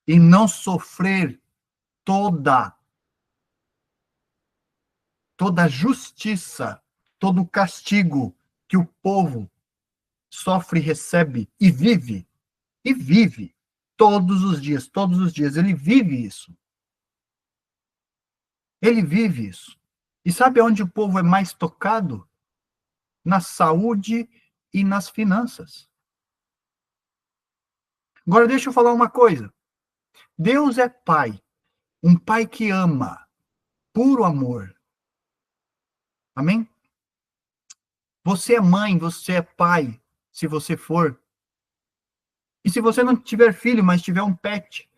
e não sofrer toda toda justiça, todo castigo que o povo sofre, recebe e vive todos os dias, ele vive isso. Ele vive isso. E sabe onde o povo é mais tocado? Na saúde e nas finanças. Agora, deixa eu falar uma coisa. Deus é pai, um pai que ama, puro amor. Amém? Você é mãe, você é pai, se você for. E se você não tiver filho, mas tiver um pet,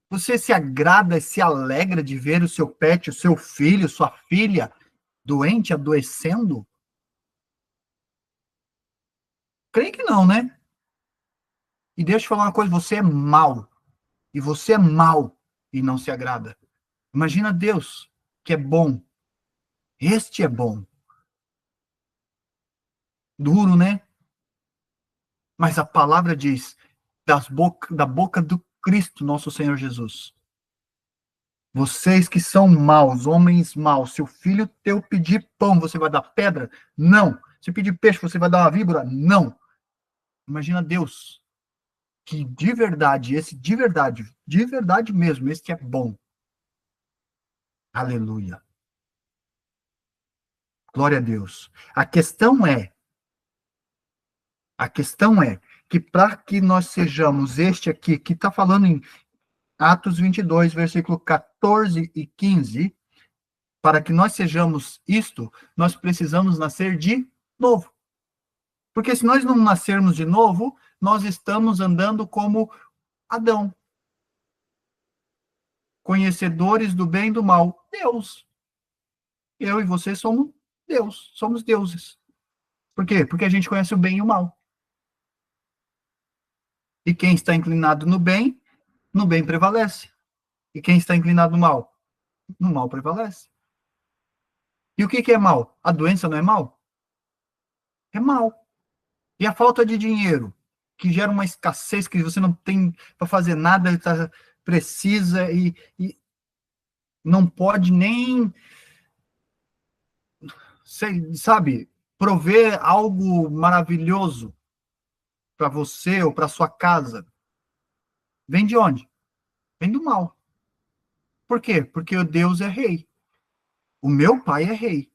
você se agrada, se alegra de ver o seu pet, o seu filho, sua filha doente, adoecendo? Creio que não, né? E deixa eu falar uma coisa, você é mau. E você é mau e não se agrada. Imagina Deus, que é bom. Este é bom. Duro, né? Mas a palavra diz, da boca do Cristo, nosso Senhor Jesus. Vocês que são maus, homens maus, se o filho teu pedir pão, você vai dar pedra? Não. Se pedir peixe, você vai dar uma víbora? Não. Imagina Deus, que de verdade mesmo, esse que é bom. Aleluia. Glória a Deus. A questão é que para que nós sejamos este aqui, que está falando em Atos 22, versículo 14 e 15, para que nós sejamos isto, nós precisamos nascer de novo. Porque se nós não nascermos de novo, nós estamos andando como Adão, conhecedores do bem e do mal. Deus. Eu e você somos Deus, somos deuses. Por quê? Porque a gente conhece o bem e o mal. E quem está inclinado no bem prevalece. E quem está inclinado no mal prevalece. E o que é mal? A doença não é mal? É mal. E a falta de dinheiro, que gera uma escassez que você não tem para fazer nada, precisa e não pode nem, sabe, prover algo maravilhoso para você ou para sua casa. Vem de onde? Vem do mal. Por quê? Porque o Deus é rei. O meu pai é rei.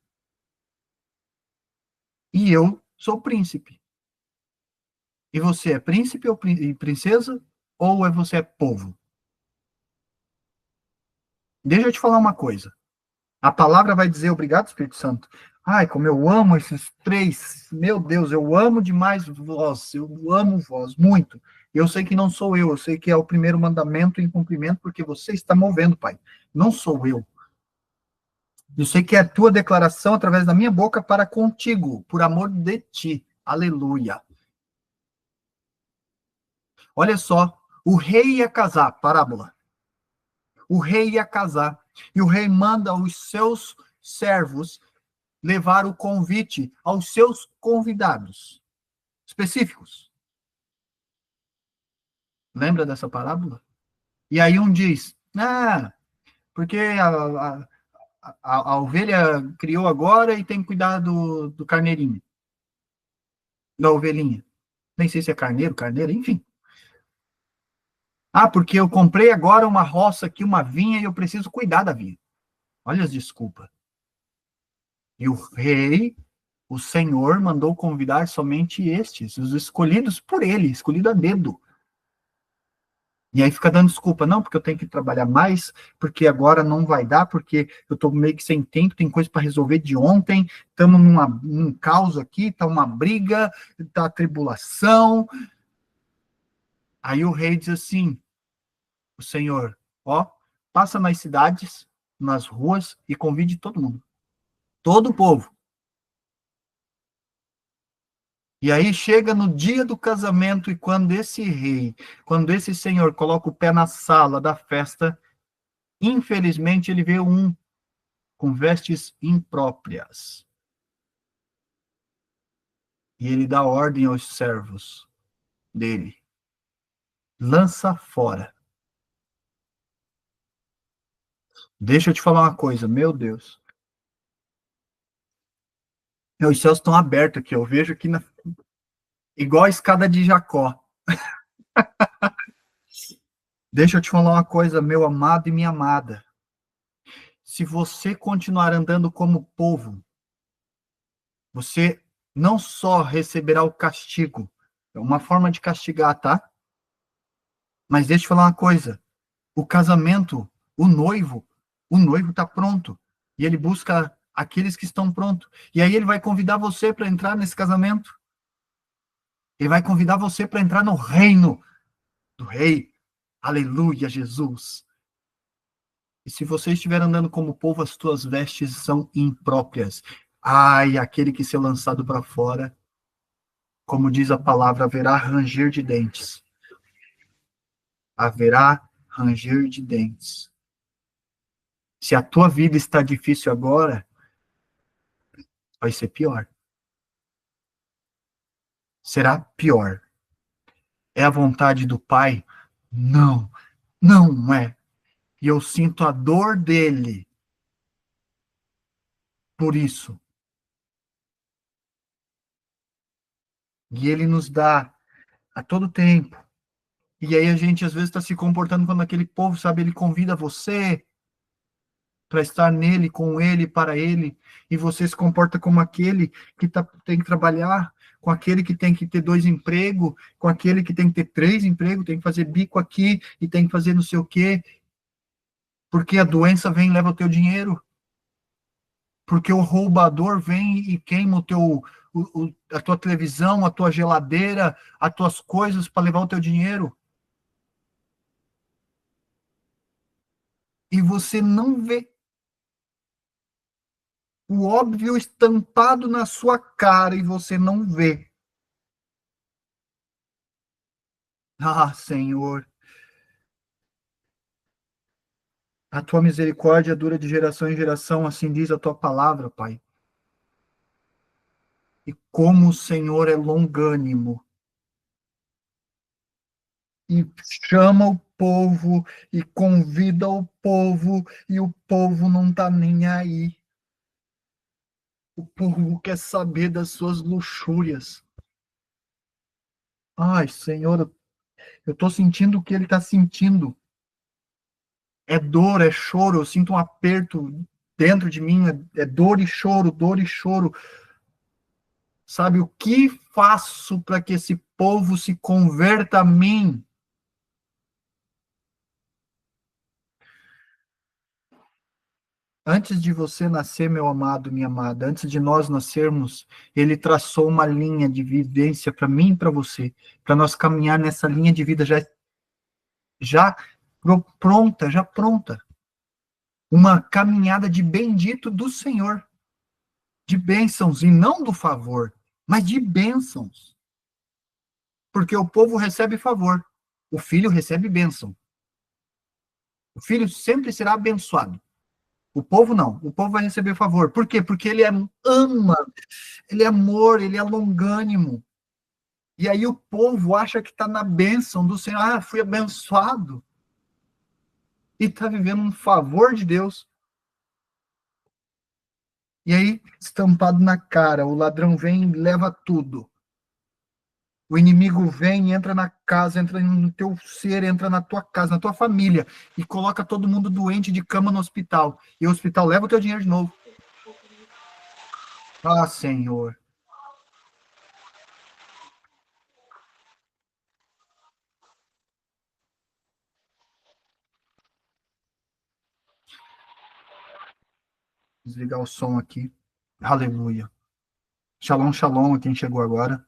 E eu sou príncipe. E você é príncipe ou princesa? Ou você é povo? Deixa eu te falar uma coisa. A palavra vai dizer, obrigado, Espírito Santo. Ai, como eu amo esses três. Meu Deus, eu amo demais vós. Eu amo vós, muito. Eu sei que não sou eu sei que é o primeiro mandamento em cumprimento, porque você está movendo, Pai. Não sou eu. Eu sei que é a tua declaração através da minha boca para contigo, por amor de ti. Aleluia. Olha só, o rei ia casar, parábola. O rei ia casar, e o rei manda os seus servos levar o convite aos seus convidados específicos. Lembra dessa parábola? E aí um diz, porque a ovelha criou agora e tem que cuidar do carneirinho, da ovelhinha. Nem sei se é carneiro, enfim. Porque eu comprei agora uma roça aqui, uma vinha, e eu preciso cuidar da vinha. Olha as desculpas. E o rei O Senhor mandou convidar somente estes, os escolhidos por ele, escolhido a dedo. E aí fica dando desculpa, não, porque eu tenho que trabalhar mais, porque agora não vai dar, porque eu estou meio que sem tempo, tem coisa para resolver de ontem, estamos num caos aqui, está uma briga, está tribulação. Aí o rei diz assim, o Senhor, ó, passa nas cidades, nas ruas e convide todo mundo, todo o povo. E aí chega no dia do casamento e quando esse rei, quando esse senhor coloca o pé na sala da festa, infelizmente ele vê um com vestes impróprias. E ele dá ordem aos servos dele. Lança fora. Deixa eu te falar uma coisa, meu Deus. Os céus estão abertos aqui, eu vejo aqui igual a escada de Jacó. Deixa eu te falar uma coisa, meu amado e minha amada. Se você continuar andando como povo, você não só receberá o castigo, é uma forma de castigar, tá? Mas deixa eu falar uma coisa, o casamento, o noivo está pronto, e ele busca aqueles que estão prontos, e aí ele vai convidar você para entrar nesse casamento, ele vai convidar você para entrar no reino do rei, aleluia, Jesus. E se você estiver andando como povo, as tuas vestes são impróprias. Ai, aquele que ser lançado para fora, como diz a palavra, haverá ranger de dentes. Haverá ranger de dentes. Se a tua vida está difícil agora, vai ser pior. Será pior. É a vontade do Pai? Não, não é. E eu sinto a dor dele por isso. E ele nos dá a todo tempo. E aí a gente às vezes está se comportando como aquele povo, sabe? Ele convida você para estar nele, com ele, para ele, e você se comporta como aquele que tem que trabalhar, com aquele que tem que ter 2 empregos, com aquele que tem que ter 3 empregos, tem que fazer bico aqui e tem que fazer não sei o quê, porque a doença vem e leva o teu dinheiro, porque o roubador vem e queima a tua televisão, a tua geladeira, as tuas coisas para levar o teu dinheiro. E você não vê o óbvio estampado na sua cara e você não vê. Ah, Senhor, a tua misericórdia dura de geração em geração, assim diz a tua palavra, Pai. E como o Senhor é longânimo e chama o povo e convida o povo e o povo não está nem aí. O povo quer saber das suas luxúrias. Ai, Senhor, eu estou sentindo o que ele está sentindo. É dor, é choro, eu sinto um aperto dentro de mim, é dor e choro, dor e choro. Sabe, o que faço para que esse povo se converta a mim? Antes de você nascer, meu amado, minha amada, antes de nós nascermos, ele traçou uma linha de vivência para mim e para você, para nós caminhar nessa linha de vida já pronta, já pronta. Uma caminhada de bendito do Senhor, de bênçãos, e não do favor, mas de bênçãos. Porque o povo recebe favor, o filho recebe bênção. O filho sempre será abençoado. O povo não, o povo vai receber favor. Por quê? Porque ele ama, ele é amor, ele é longânimo. E aí o povo acha que está na bênção do Senhor. Ah, fui abençoado. E está vivendo um favor de Deus. E aí, estampado na cara, o ladrão vem e leva tudo. O inimigo vem, entra na casa, entra no teu ser, entra na tua casa, na tua família, e coloca todo mundo doente de cama no hospital. E o hospital leva o teu dinheiro de novo. Ah, Senhor. Desligar o som aqui. Aleluia. Shalom, shalom a quem chegou agora.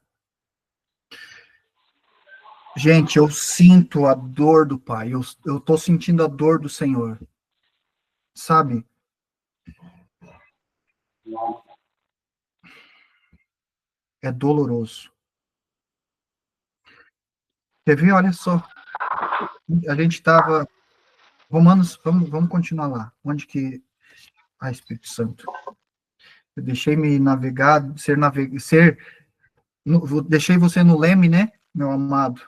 Gente, eu sinto a dor do Pai. Eu tô sentindo a dor do Senhor. Sabe? É doloroso. Quer ver? Olha só. A gente estava. Romanos, vamos continuar lá. Onde que. Ah, Espírito Santo. Eu deixei me navegar, deixei você no leme, né, meu amado?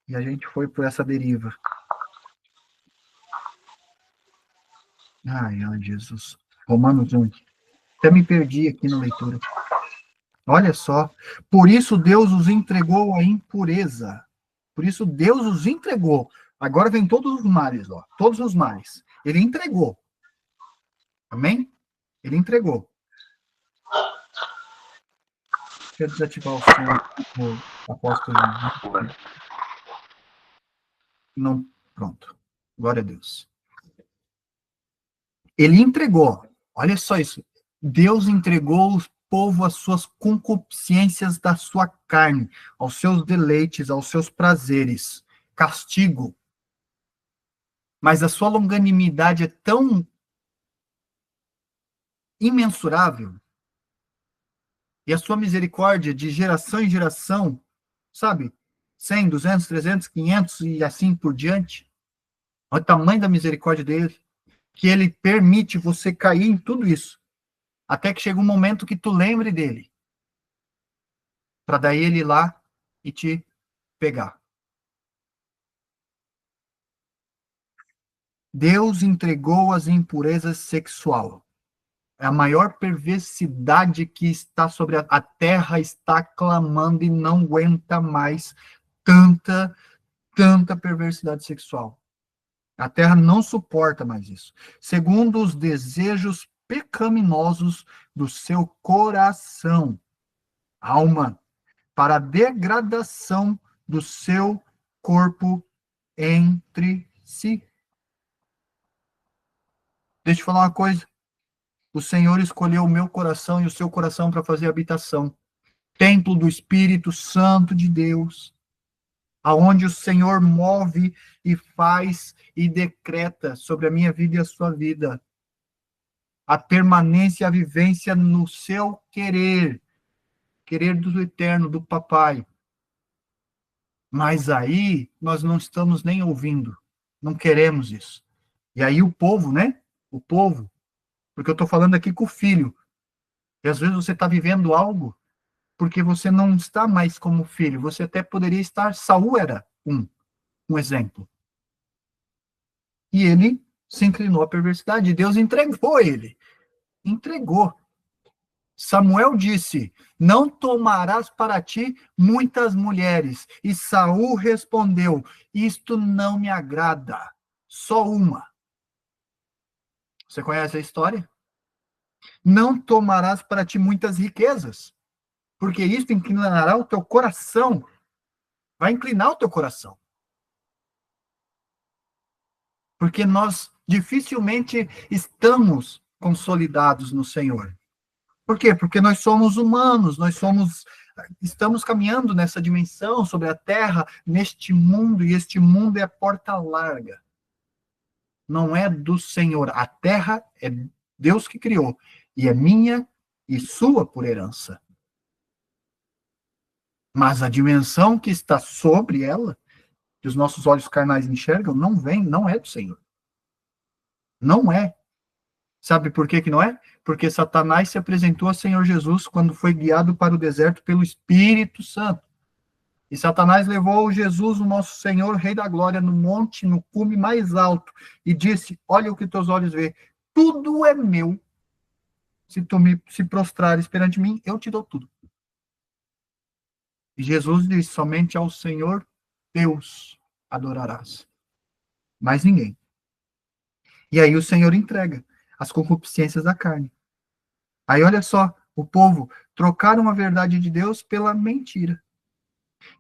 E a gente foi por essa deriva. Ai, Jesus. Romanos 1. Até me perdi aqui na leitura. Olha só. Por isso Deus os entregou à impureza. Por isso Deus os entregou. Agora vem todos os males, ó. Todos os males. Ele entregou. Amém? Ele entregou. Deixa eu desativar o som do apóstolo. Não, pronto. Glória a Deus. Ele entregou. Olha só isso. Deus entregou o povo às suas concupiscências da sua carne, aos seus deleites, aos seus prazeres. Castigo. Mas a sua longanimidade é tão imensurável, e a sua misericórdia de geração em geração, sabe? 100, 200, 300, 500 e assim por diante. Olha o tamanho da misericórdia dele, que ele permite você cair em tudo isso, até que chega um momento que tu lembre dele, para daí ele ir lá e te pegar. Deus entregou as impurezas sexual. É a maior perversidade que está sobre a terra, está clamando e não aguenta mais tanta perversidade sexual. A terra não suporta mais isso. Segundo os desejos pecaminosos do seu coração, alma, para a degradação do seu corpo entre si. Deixa eu falar uma coisa. O Senhor escolheu o meu coração e o seu coração para fazer habitação. Templo do Espírito Santo de Deus, aonde o Senhor move e faz e decreta sobre a minha vida e a sua vida a permanência e a vivência no seu querer do eterno, do papai. Mas aí nós não estamos nem ouvindo, não queremos isso. E aí o povo, né? O povo, porque eu estou falando aqui com o filho, e às vezes você está vivendo algo porque você não está mais como filho, você até poderia estar, Saul era um exemplo. E ele se inclinou à perversidade, e Deus entregou ele. Entregou. Samuel disse: não tomarás para ti muitas mulheres. E Saul respondeu: isto não me agrada, só uma. Você conhece a história? Não tomarás para ti muitas riquezas, porque isto inclinará o teu coração, vai inclinar o teu coração. Porque nós dificilmente estamos consolidados no Senhor. Por quê? Porque nós somos humanos, estamos caminhando nessa dimensão sobre a terra, neste mundo, e este mundo é a porta larga. Não é do Senhor. A terra é Deus que criou, e é minha e sua por herança. Mas a dimensão que está sobre ela, que os nossos olhos carnais enxergam, não é do Senhor. Não é. Sabe por que não é? Porque Satanás se apresentou a Senhor Jesus quando foi guiado para o deserto pelo Espírito Santo. E Satanás levou Jesus, o nosso Senhor, Rei da Glória, no monte, no cume mais alto, e disse: olha o que teus olhos vê, tudo é meu. Se tu se prostrares perante mim, eu te dou tudo. E Jesus disse: somente ao Senhor Deus adorarás. Mais ninguém. E aí o Senhor entrega. as concupiscências da carne. Aí olha só, o povo trocaram a verdade de Deus pela mentira.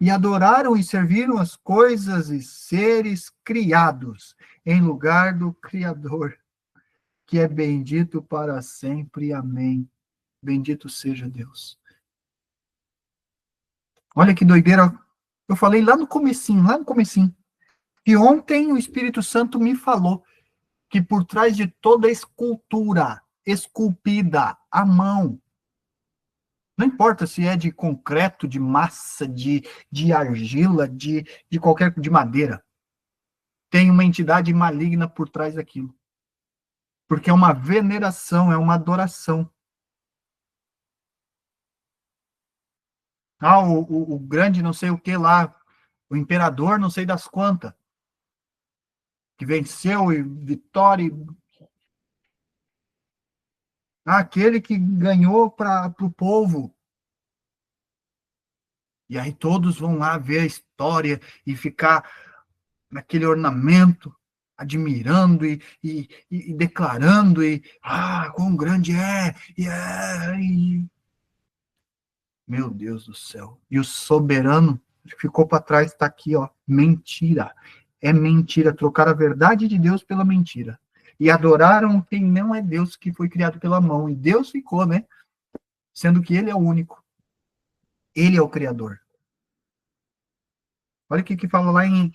E adoraram e serviram as coisas e seres criados em lugar do Criador, que é bendito para sempre. Amém. Bendito seja Deus. Olha que doideira. Eu falei lá no comecinho. E ontem o Espírito Santo me falou que por trás de toda escultura esculpida à mão, não importa se é de concreto, de massa, de argila, de qualquer, de madeira, tem uma entidade maligna por trás daquilo. Porque é uma veneração, é uma adoração. Ah, o grande não sei o que lá, o imperador não sei das quantas, que venceu e vitória. Ah, aquele que ganhou para o povo. E aí todos vão lá ver a história e ficar naquele ornamento, admirando e declarando, quão grande é, Meu Deus do céu. E o soberano ficou para trás, está aqui, ó, mentira. É mentira, trocar a verdade de Deus pela mentira. E adoraram quem não é Deus, que foi criado pela mão. E Deus ficou, né? Sendo que ele é o único. Ele é o Criador. Olha o que fala lá em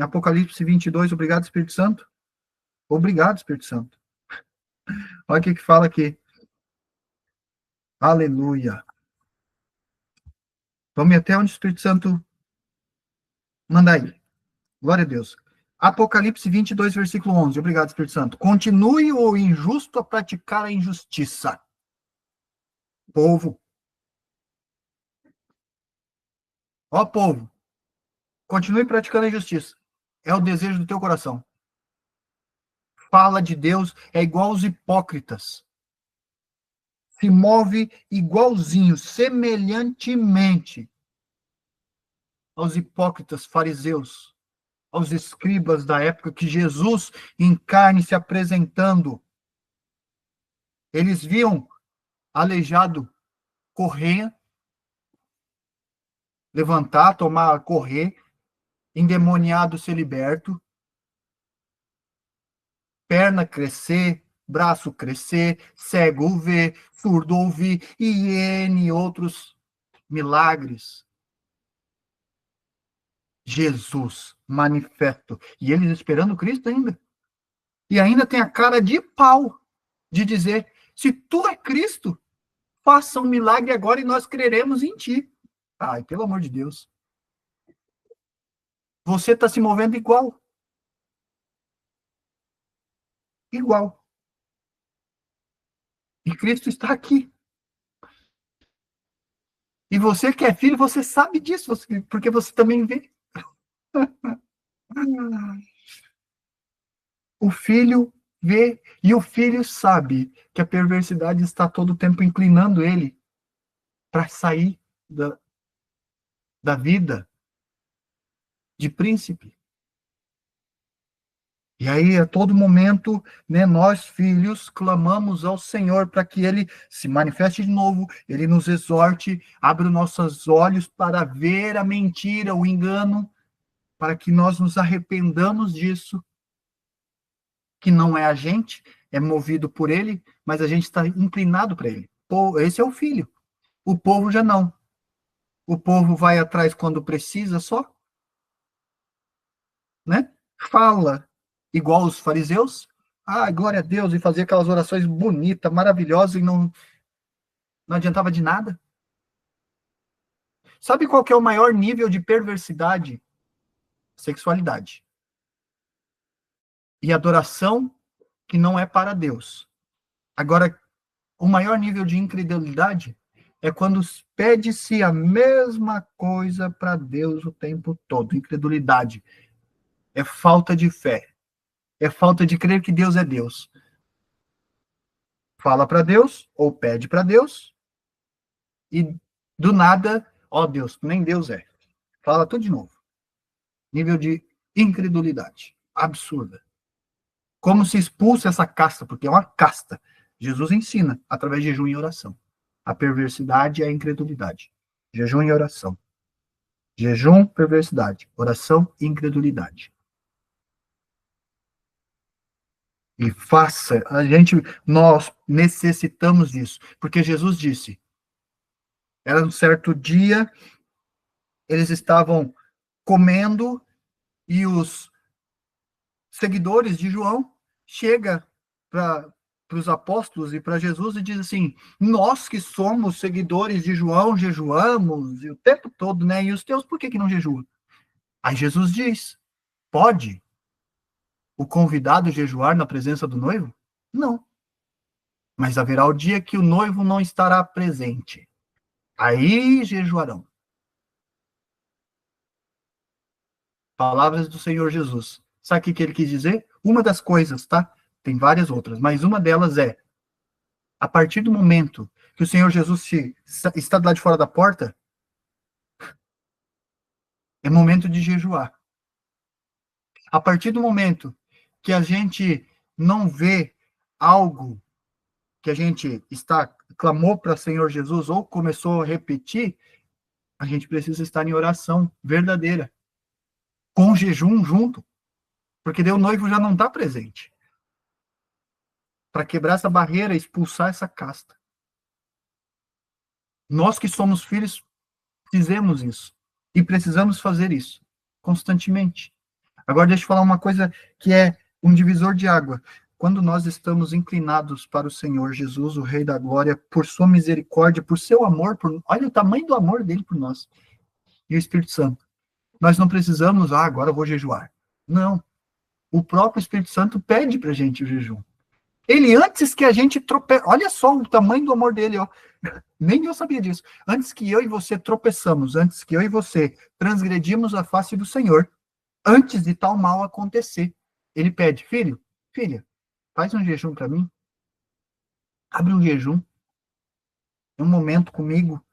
Apocalipse 22. Obrigado, Espírito Santo. Obrigado, Espírito Santo. Olha o que fala aqui. Aleluia. Vamos até onde o Espírito Santo manda aí. Glória a Deus. Apocalipse 22, versículo 11. Obrigado, Espírito Santo. Continue o injusto a praticar a injustiça. Povo. Ó, povo. Continue praticando a injustiça. É o desejo do teu coração. Fala de Deus, é igual aos hipócritas. Se move igualzinho, semelhantemente aos hipócritas fariseus, aos escribas da época que Jesus em carne se apresentando. Eles viam aleijado correr, levantar, tomar, correr, endemoniado ser liberto, perna crescer, braço crescer, cego ver, surdo ouvir e N outros milagres. Jesus manifesto. E eles esperando Cristo ainda. E ainda tem a cara de pau de dizer, se tu é Cristo, faça um milagre agora e nós creremos em ti. Ai, pelo amor de Deus. Você está se movendo igual. Igual. E Cristo está aqui. E você que é filho, você sabe disso, porque você também vê. O filho vê e o filho sabe que a perversidade está todo o tempo inclinando ele para sair da vida de príncipe. E aí, a todo momento, né, nós, filhos, clamamos ao Senhor para que Ele se manifeste de novo, Ele nos exorte, abra os nossos olhos para ver a mentira, o engano, para que nós nos arrependamos disso, que não é a gente, é movido por Ele, mas a gente está inclinado para Ele. Esse é o filho. O povo já não. O povo vai atrás quando precisa só, né? Fala igual os fariseus, glória a Deus, e fazia aquelas orações bonitas, maravilhosas, e não adiantava de nada. Sabe qual que é o maior nível de perversidade? Sexualidade. E adoração que não é para Deus. Agora, o maior nível de incredulidade é quando pede-se a mesma coisa para Deus o tempo todo. Incredulidade. É falta de fé. É falta de crer que Deus é Deus. Fala para Deus, ou pede para Deus, e do nada, ó Deus, nem Deus é. Fala tudo de novo. Nível de incredulidade absurda. Como se expulsa essa casta? Porque é uma casta. Jesus ensina através de jejum e oração. A perversidade e a incredulidade. Jejum e oração. Jejum, perversidade. Oração e incredulidade. E faça, nós necessitamos disso. Porque Jesus disse, era um certo dia, eles estavam comendo e os seguidores de João chega para os apóstolos e para Jesus e diz assim: nós que somos seguidores de João jejuamos e o tempo todo, né? E os teus por que não jejuam? Aí Jesus diz: pode o convidado jejuar na presença do noivo? Não. Mas haverá o dia que o noivo não estará presente. Aí jejuarão. Palavras do Senhor Jesus. Sabe o que ele quis dizer? Uma das coisas, tá? Tem várias outras, mas uma delas é: a partir do momento que o Senhor Jesus está do lado de fora da porta, é momento de jejuar. A partir do momento que a gente não vê algo que a gente clamou para o Senhor Jesus ou começou a repetir, a gente precisa estar em oração verdadeira, com jejum junto, porque daí o noivo já não está presente. Para quebrar essa barreira, expulsar essa casta. Nós que somos filhos, fizemos isso. E precisamos fazer isso constantemente. Agora, deixa eu falar uma coisa que é um divisor de água. Quando nós estamos inclinados para o Senhor Jesus, o Rei da Glória, por sua misericórdia, por seu amor, olha o tamanho do amor dele por nós. E o Espírito Santo. Nós não precisamos, agora eu vou jejuar. Não. O próprio Espírito Santo pede para a gente o jejum. Ele, antes que a gente tropeça, olha só o tamanho do amor dele, ó. Nem eu sabia disso. Antes que eu e você tropeçamos, antes que eu e você transgredimos a face do Senhor, antes de tal mal acontecer, ele pede: filho, filha, faz um jejum para mim. Abre um jejum. Um momento comigo.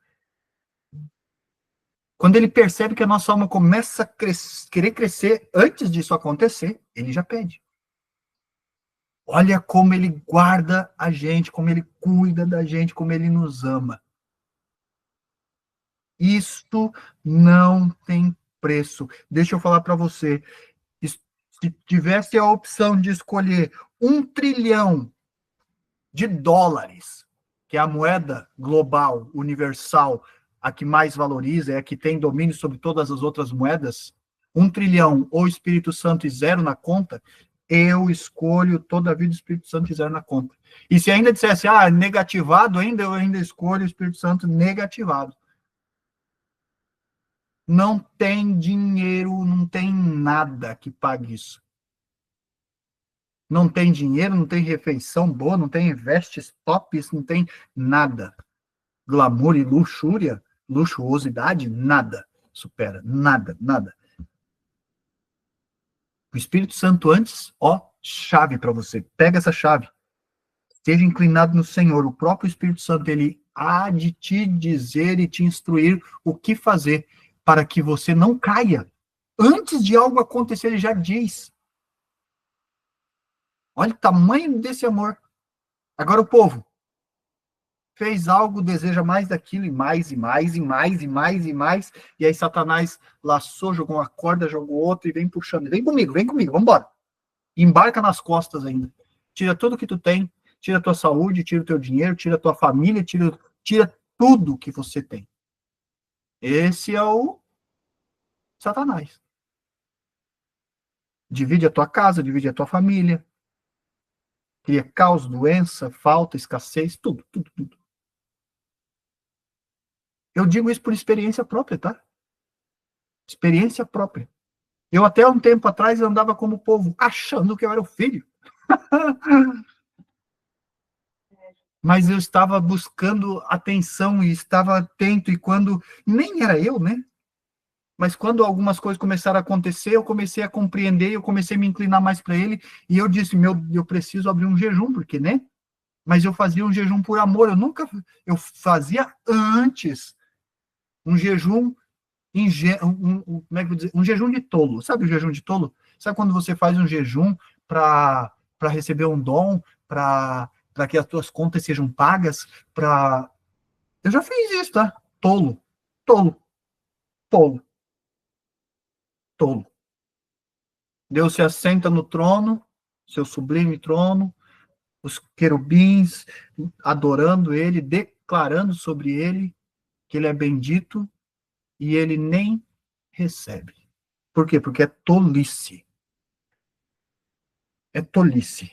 Quando ele percebe que a nossa alma começa a querer crescer, antes disso acontecer, ele já pede. Olha como ele guarda a gente, como ele cuida da gente, como ele nos ama. Isto não tem preço. Deixa eu falar para você. Se tivesse a opção de escolher $1 trilhão, que é a moeda global, universal, a que mais valoriza, é a que tem domínio sobre todas as outras moedas, $1 trilhão ou Espírito Santo e zero na conta, eu escolho toda a vida do Espírito Santo e zero na conta. E se ainda dissesse, negativado ainda, eu ainda escolho o Espírito Santo negativado. Não tem dinheiro, não tem nada que pague isso. Não tem dinheiro, não tem refeição boa, não tem vestes tops, não tem nada. Glamour e luxúria, luxuosidade, nada supera. Nada, nada. O Espírito Santo antes, chave para você. Pega essa chave. Esteja inclinado no Senhor. O próprio Espírito Santo, ele há de te dizer e te instruir o que fazer para que você não caia. Antes de algo acontecer, ele já diz. Olha o tamanho desse amor. Agora o povo fez algo, deseja mais daquilo, e mais, e mais, e mais, e mais, e mais, e aí Satanás laçou, jogou uma corda, jogou outra, e vem puxando. Vem comigo, vamos embora. Embarca nas costas ainda. Tira tudo que tu tem, tira a tua saúde, tira o teu dinheiro, tira a tua família, tira tudo que você tem. Esse é o Satanás. Divide a tua casa, divide a tua família, cria caos, doença, falta, escassez, tudo. Eu digo isso por experiência própria, tá? Experiência própria. Eu até um tempo atrás andava como povo, achando que eu era o filho. Mas eu estava buscando atenção e estava atento, e quando nem era eu, né? Mas quando algumas coisas começaram a acontecer, eu comecei a compreender, eu comecei a me inclinar mais para ele, e eu disse, eu preciso abrir um jejum, porque, né? Mas eu fazia um jejum por amor, eu fazia antes um jejum, como é que eu vou dizer? Um jejum de tolo. Sabe o jejum de tolo? Sabe quando você faz um jejum para para receber um dom, para que as tuas contas sejam pagas, para... Eu já fiz isso, tá? Tolo, tolo, tolo, tolo. Deus se assenta no trono, seu sublime trono, os querubins adorando ele, declarando sobre ele que ele é bendito, e ele nem recebe. Por quê? Porque é tolice. É tolice.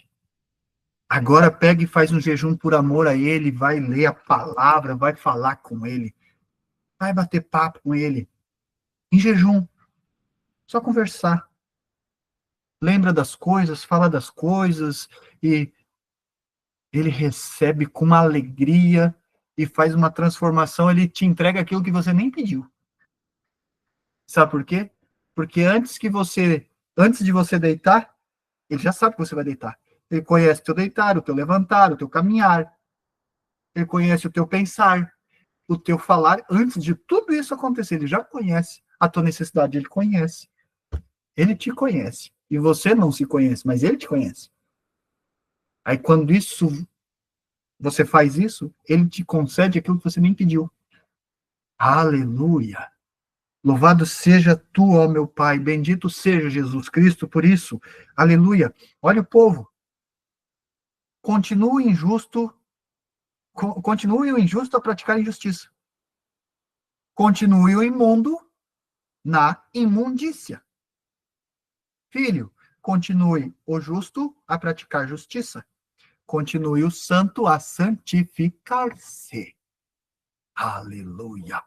Agora pega e faz um jejum por amor a ele, vai ler a palavra, vai falar com ele, vai bater papo com ele, em jejum, só conversar. Lembra das coisas, fala das coisas, e ele recebe com uma alegria e faz uma transformação, ele te entrega aquilo que você nem pediu. Sabe por quê? Porque antes de você deitar, ele já sabe que você vai deitar. Ele conhece o teu deitar, o teu levantar, o teu caminhar. Ele conhece o teu pensar, o teu falar. Antes de tudo isso acontecer, ele já conhece a tua necessidade, ele conhece. Ele te conhece. E você não se conhece, mas ele te conhece. Aí quando você faz isso, ele te concede aquilo que você nem pediu. Aleluia! Louvado seja tu, ó meu Pai, bendito seja Jesus Cristo por isso. Aleluia! Olha o povo. Continue o injusto a praticar injustiça. Continue o imundo na imundícia. Filho, continue o justo a praticar justiça. Continue o santo a santificar-se. Aleluia.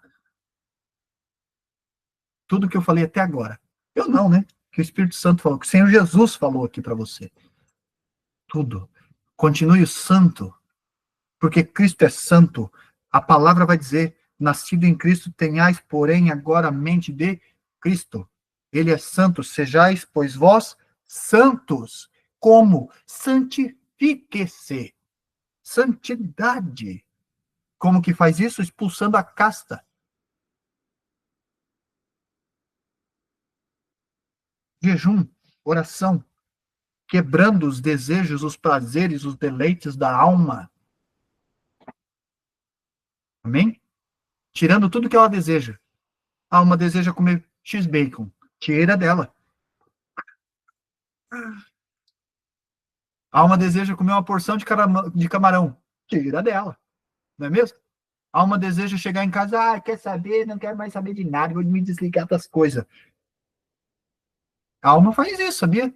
Tudo que eu falei até agora. Eu não, né? Que o Espírito Santo falou, que o Senhor Jesus falou aqui para você. Tudo. Continue o santo, porque Cristo é santo. A palavra vai dizer, nascido em Cristo, tenhais, porém, agora a mente de Cristo. Ele é santo, sejais, pois vós, santos. Como? Santifique-se. Santidade. Como que faz isso? Expulsando a casta. Jejum, oração, quebrando os desejos, os prazeres, os deleites da alma. Amém? Tirando tudo que ela deseja. A alma deseja comer X-bacon. Tira dela. A alma deseja comer uma porção de camarão. Tira dela. Não é mesmo? A alma deseja chegar em casa, quer saber, não quero mais saber de nada, vou me desligar das coisas. A alma faz isso, sabia?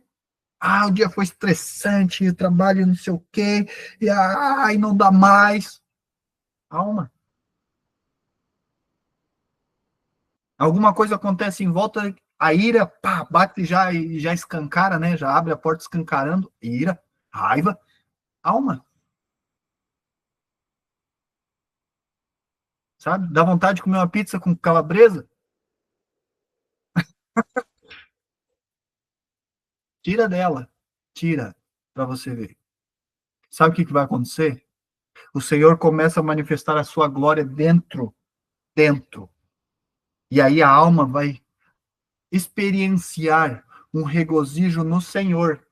O dia foi estressante, o trabalho não sei o quê, e não dá mais. Alma. Alguma coisa acontece em volta, a ira, pá, bate e já escancara, né? Já abre a porta escancarando. Ira, raiva, alma. Sabe? Dá vontade de comer uma pizza com calabresa? Tira dela. Tira, para você ver. Sabe o que vai acontecer? O Senhor começa a manifestar a sua glória dentro. E aí a alma vai experienciar um regozijo no Senhor.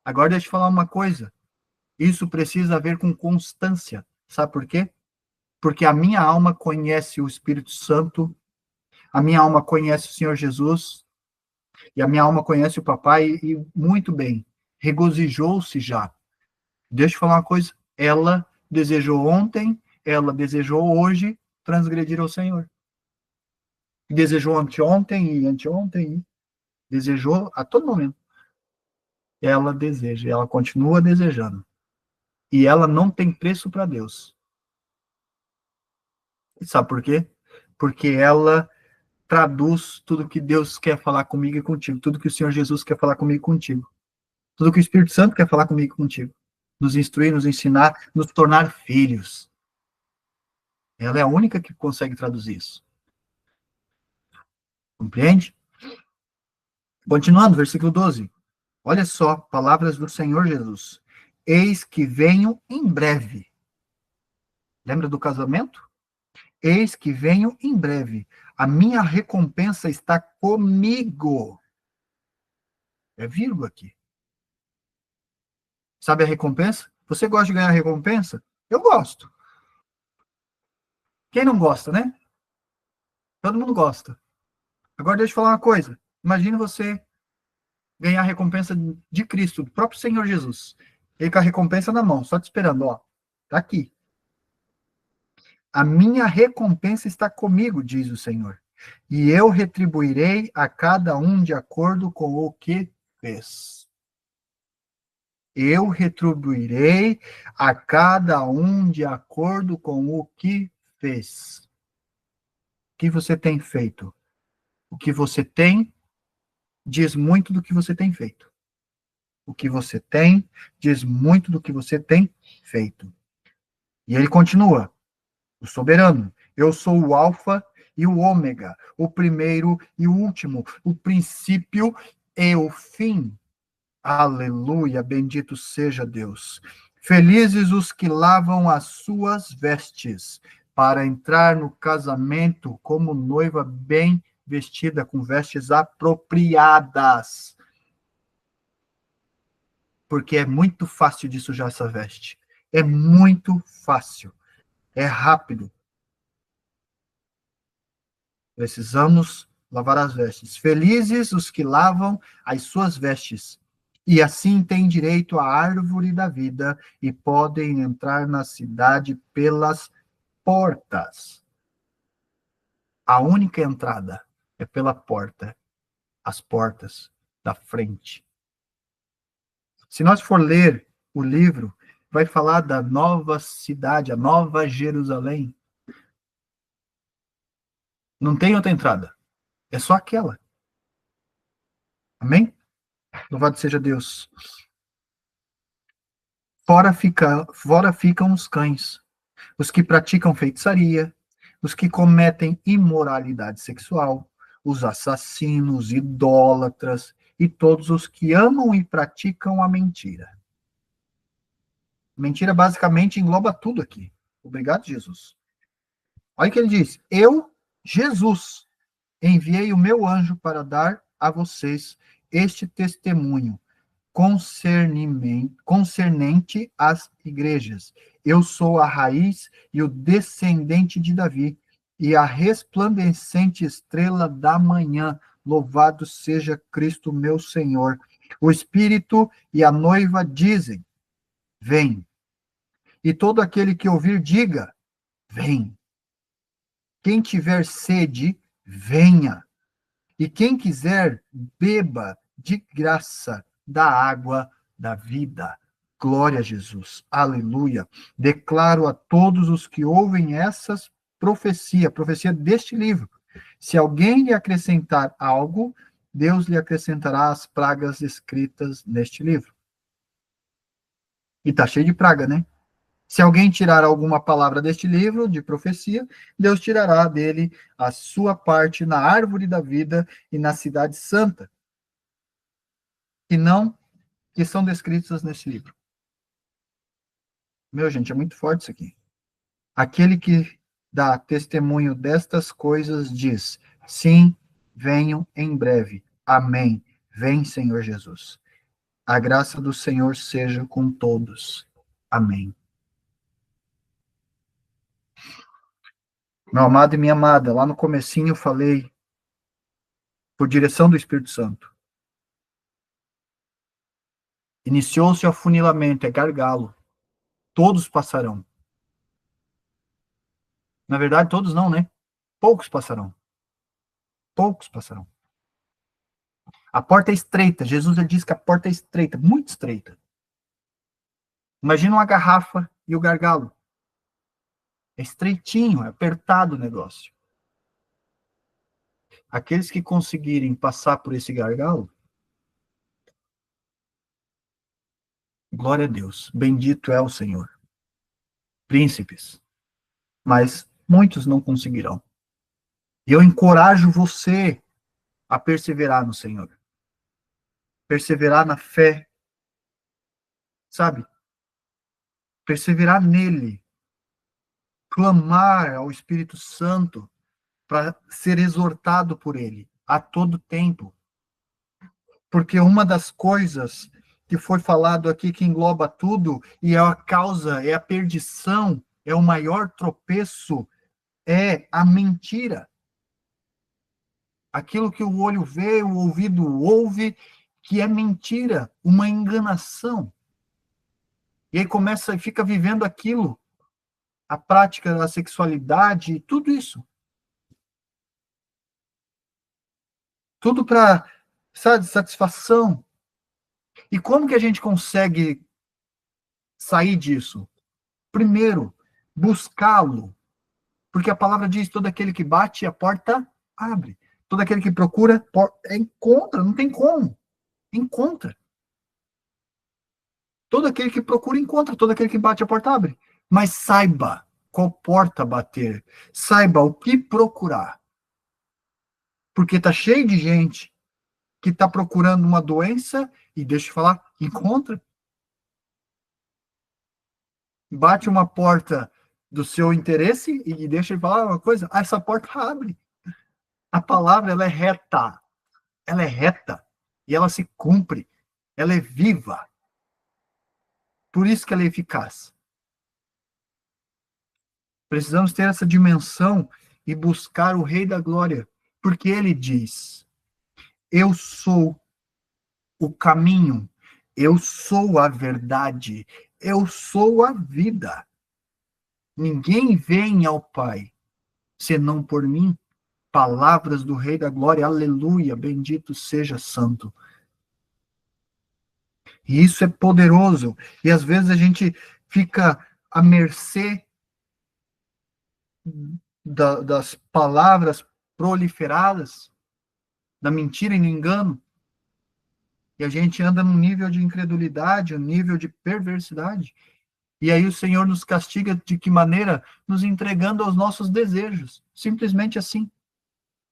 Agora deixa eu te falar uma coisa. Isso precisa ver com constância. Sabe por quê? Porque a minha alma conhece o Espírito Santo, a minha alma conhece o Senhor Jesus, e a minha alma conhece o Papai, e muito bem, regozijou-se já. Deixa eu falar uma coisa, ela desejou ontem, ela desejou hoje transgredir ao Senhor. Desejou anteontem, desejou a todo momento. Ela deseja, ela continua desejando. E ela não tem preço para Deus. Sabe por quê? Porque ela traduz tudo que Deus quer falar comigo e contigo, tudo que o Senhor Jesus quer falar comigo e contigo, tudo que o Espírito Santo quer falar comigo e contigo, nos instruir, nos ensinar, nos tornar filhos. Ela é a única que consegue traduzir isso. Compreende? Continuando, versículo 12. Olha só, palavras do Senhor Jesus. Eis que venho em breve. Lembra do casamento? Eis que venho em breve. A minha recompensa está comigo. É vírgula aqui. Sabe a recompensa? Você gosta de ganhar recompensa? Eu gosto. Quem não gosta, né? Todo mundo gosta. Agora deixa eu falar uma coisa. Imagine você ganhar a recompensa de Cristo, do próprio Senhor Jesus. Ele com a recompensa na mão, só te esperando, ó. Tá aqui. A minha recompensa está comigo, diz o Senhor. E eu retribuirei a cada um de acordo com o que fez. Eu retribuirei a cada um de acordo com o que fez. O que você tem feito? O que você tem diz muito do que você tem feito. O que você tem diz muito do que você tem feito. E ele continua, o soberano. Eu sou o alfa e o ômega, o primeiro e o último, o princípio e o fim. Aleluia, bendito seja Deus. Felizes os que lavam as suas vestes, para entrar no casamento como noiva bem vestida, com vestes apropriadas. Porque é muito fácil de sujar essa veste. É muito fácil. É rápido. Precisamos lavar as vestes. Felizes os que lavam as suas vestes, e assim têm direito à árvore da vida e podem entrar na cidade pelas portas. A única entrada é pela porta, as portas da frente. Se nós for ler o livro, vai falar da nova cidade, a nova Jerusalém. Não tem outra entrada, é só aquela. Amém? Louvado seja Deus. Fora ficam os cães, os que praticam feitiçaria, os que cometem imoralidade sexual, os assassinos, idólatras e todos os que amam e praticam a mentira. Mentira basicamente engloba tudo aqui. Obrigado, Jesus. Olha o que ele diz: Eu, Jesus, enviei o meu anjo para dar a vocês este testemunho concernente às igrejas. Eu sou a raiz e o descendente de Davi, e a resplandecente estrela da manhã. Louvado seja Cristo, meu Senhor. O Espírito e a noiva dizem: Vem. E todo aquele que ouvir, diga: Vem. Quem tiver sede, venha. E quem quiser, beba de graça da água da vida. Glória a Jesus. Aleluia. Declaro a todos os que ouvem essas profecia deste livro. Se alguém lhe acrescentar algo, Deus lhe acrescentará as pragas escritas neste livro. E tá cheio de praga, né? Se alguém tirar alguma palavra deste livro de profecia, Deus tirará dele a sua parte na árvore da vida e na cidade santa, que são descritas nesse livro. Meu, gente, é muito forte isso aqui. Aquele que dá testemunho destas coisas diz: Sim, venham em breve. Amém. Vem, Senhor Jesus. A graça do Senhor seja com todos. Amém. Meu amado e minha amada, lá no comecinho eu falei por direção do Espírito Santo. Iniciou-se o afunilamento, é gargalo. Todos passarão. Na verdade, todos não, né? Poucos passarão. Poucos passarão. A porta é estreita. Jesus diz que a porta é estreita, muito estreita. Imagina uma garrafa e o gargalo. É estreitinho, é apertado o negócio. Aqueles que conseguirem passar por esse gargalo, glória a Deus. Bendito é o Senhor. Príncipes. Mas muitos não conseguirão. E eu encorajo você a perseverar no Senhor. Perseverar na fé. Sabe? Perseverar nele. Clamar ao Espírito Santo para ser exortado por ele a todo tempo. Porque uma das coisas que foi falado aqui, que engloba tudo, e é a causa, é a perdição, é o maior tropeço, é a mentira. Aquilo que o olho vê, o ouvido ouve, que é mentira, uma enganação. E aí começa e fica vivendo aquilo, a prática da sexualidade, tudo isso. Tudo para, sabe, satisfação. E como que a gente consegue sair disso? Primeiro, buscá-lo. Porque a palavra diz, todo aquele que bate, a porta abre. Todo aquele que procura, encontra, não tem como. Encontra. Todo aquele que procura, encontra. Todo aquele que bate, a porta abre. Mas saiba qual porta bater. Saiba o que procurar. Porque está cheio de gente que está procurando uma doença e, deixa eu falar, encontra. Bate uma porta do seu interesse e deixa eu falar uma coisa, essa porta abre. A palavra, ela é reta. Ela é reta. E ela se cumpre. Ela é viva. Por isso que ela é eficaz. Precisamos ter essa dimensão e buscar o Rei da Glória. Porque ele diz, eu sou o caminho, eu sou a verdade, eu sou a vida. Ninguém vem ao Pai, senão por mim. Palavras do Rei da Glória, aleluia, bendito seja santo. E isso é poderoso. E às vezes a gente fica à mercê das palavras proliferadas, da mentira e do engano. E a gente anda num nível de incredulidade, um nível de perversidade. E aí o Senhor nos castiga de que maneira? Nos entregando aos nossos desejos. Simplesmente assim.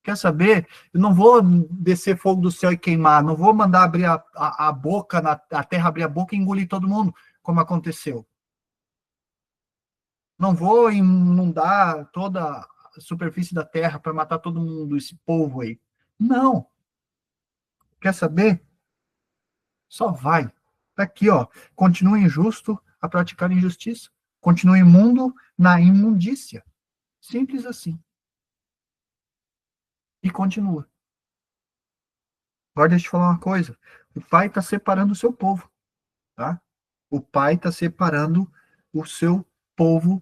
Quer saber? Eu não vou descer fogo do céu e queimar, não vou mandar abrir a boca, a terra abrir a boca e engolir todo mundo, como aconteceu. Não vou inundar toda a superfície da terra para matar todo mundo, esse povo aí. Não. Quer saber? Só vai. Tá aqui, ó. Continue injusto a praticar injustiça. Continue imundo na imundícia. Simples assim. E continua. Agora deixa eu te falar uma coisa. O Pai está separando o seu povo, tá? O Pai está separando o seu povo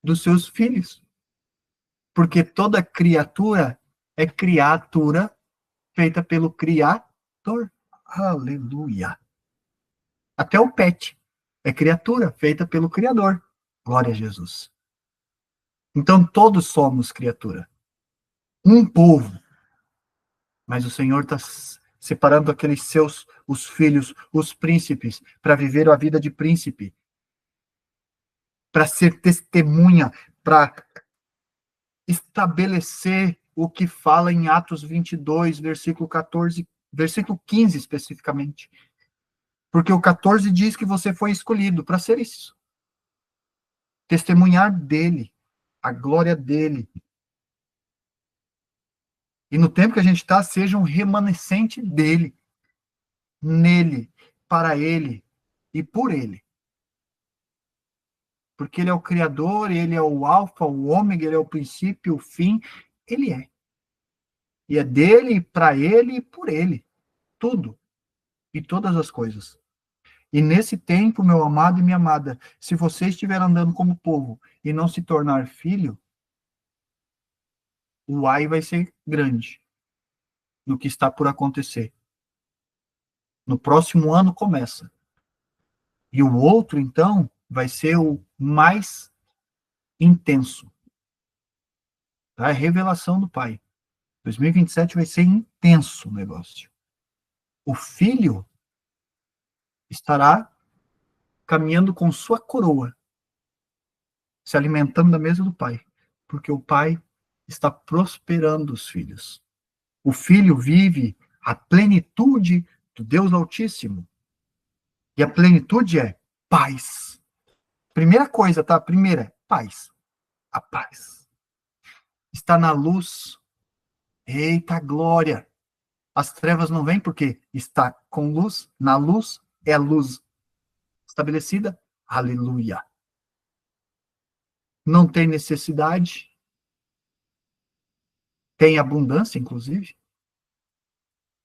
dos seus filhos. Porque toda criatura é criatura feita pelo Criador. Aleluia. Até o pet é criatura feita pelo Criador. Glória a Jesus. Então todos somos criatura. Um povo. Mas o Senhor está separando aqueles seus, os filhos, os príncipes, para viver a vida de príncipe. Para ser testemunha, para estabelecer o que fala em Atos 22, versículo 14, versículo 15 especificamente. Porque o 14 diz que você foi escolhido para ser isso. Testemunhar dele, a glória dele. E no tempo que a gente está, seja um remanescente dele, nele, para ele e por ele. Porque ele é o Criador, ele é o Alfa, o Ômega, ele é o princípio, o fim, ele é. E é dele, para ele e por ele. Tudo. E todas as coisas. E nesse tempo, meu amado e minha amada, se você estiver andando como povo e não se tornar filho, o ai vai ser grande no que está por acontecer. No próximo ano começa. E o outro, então, vai ser o mais intenso. Tá? É a revelação do Pai. 2027 vai ser intenso o negócio. O filho estará caminhando com sua coroa, se alimentando da mesa do pai, porque o pai está prosperando os filhos. O filho vive a plenitude do Deus Altíssimo. E a plenitude é paz. Primeira coisa, tá? Primeira, paz. A paz. Está na luz. Eita glória! As trevas não vêm porque está com luz, na luz, é luz estabelecida, aleluia. Não tem necessidade, tem abundância, inclusive,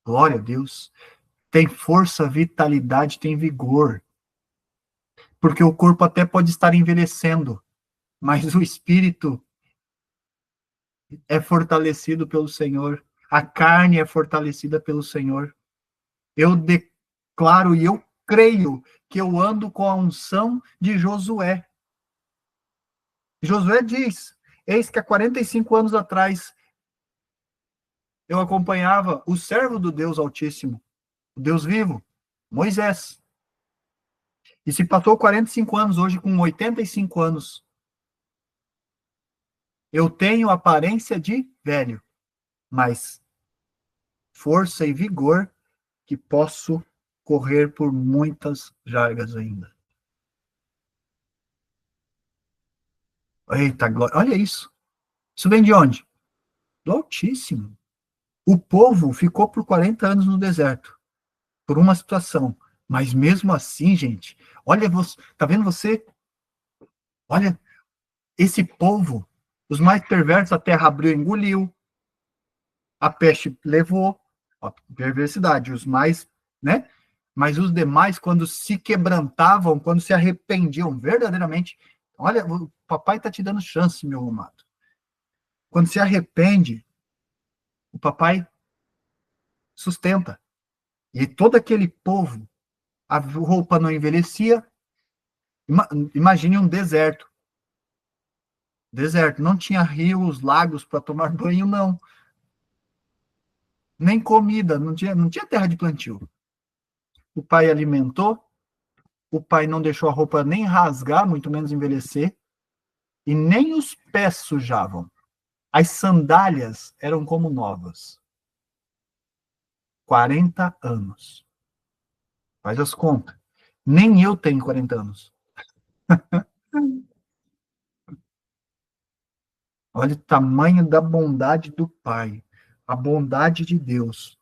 glória a Deus. Tem força, vitalidade, tem vigor, porque o corpo até pode estar envelhecendo, mas o espírito é fortalecido pelo Senhor, a carne é fortalecida pelo Senhor. Eu declaro e eu creio que eu ando com a unção de Josué. Josué diz: eis que há 45 anos atrás eu acompanhava o servo do Deus Altíssimo, o Deus vivo, Moisés. E se passou 45 anos, hoje com 85 anos, eu tenho aparência de velho, mas força e vigor que posso correr por muitas jardas ainda. Eita, glória. Olha isso. Isso vem de onde? Do Altíssimo. O povo ficou por 40 anos no deserto, por uma situação. Mas mesmo assim, gente, olha, tá vendo você? Olha, esse povo, os mais perversos, a terra abriu e engoliu, a peste levou, a perversidade, os mais, né? Mas os demais, quando se quebrantavam, quando se arrependiam verdadeiramente, olha, o papai está te dando chance, meu amado. Quando se arrepende, o papai sustenta. E todo aquele povo, a roupa não envelhecia. Imagine um deserto. Deserto, não tinha rios, lagos para tomar banho, não. Nem comida, não tinha terra de plantio. O pai alimentou, o pai não deixou a roupa nem rasgar, muito menos envelhecer, e nem os pés sujavam. As sandálias eram como novas. 40 anos. Faz as contas. Nem eu tenho 40 anos. Olha o tamanho da bondade do Pai. A bondade de Deus.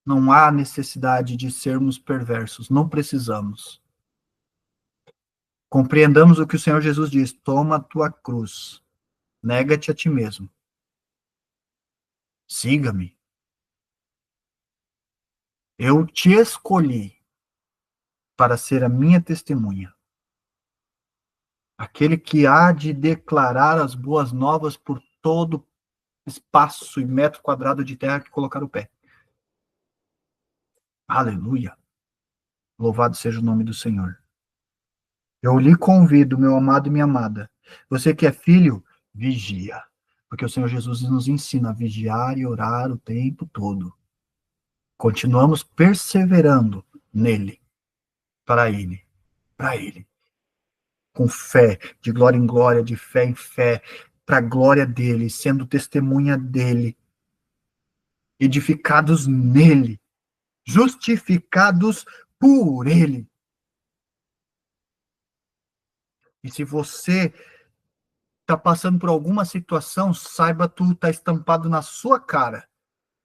Não há necessidade de sermos perversos. Não precisamos. Compreendamos o que o Senhor Jesus diz: toma a tua cruz, nega-te a ti mesmo, siga-me. Eu te escolhi para ser a minha testemunha, aquele que há de declarar as boas novas por todo espaço e metro quadrado de terra que colocar o pé. Aleluia! Louvado seja o nome do Senhor. Eu lhe convido, meu amado e minha amada, você que é filho, vigia, porque o Senhor Jesus nos ensina a vigiar e orar o tempo todo. Continuamos perseverando nele, para ele, para ele, com fé, de glória em glória, de fé em fé, para a glória dele, sendo testemunha dele, edificados nele, justificados por ele. E se você está passando por alguma situação, saiba tu está estampado na sua cara.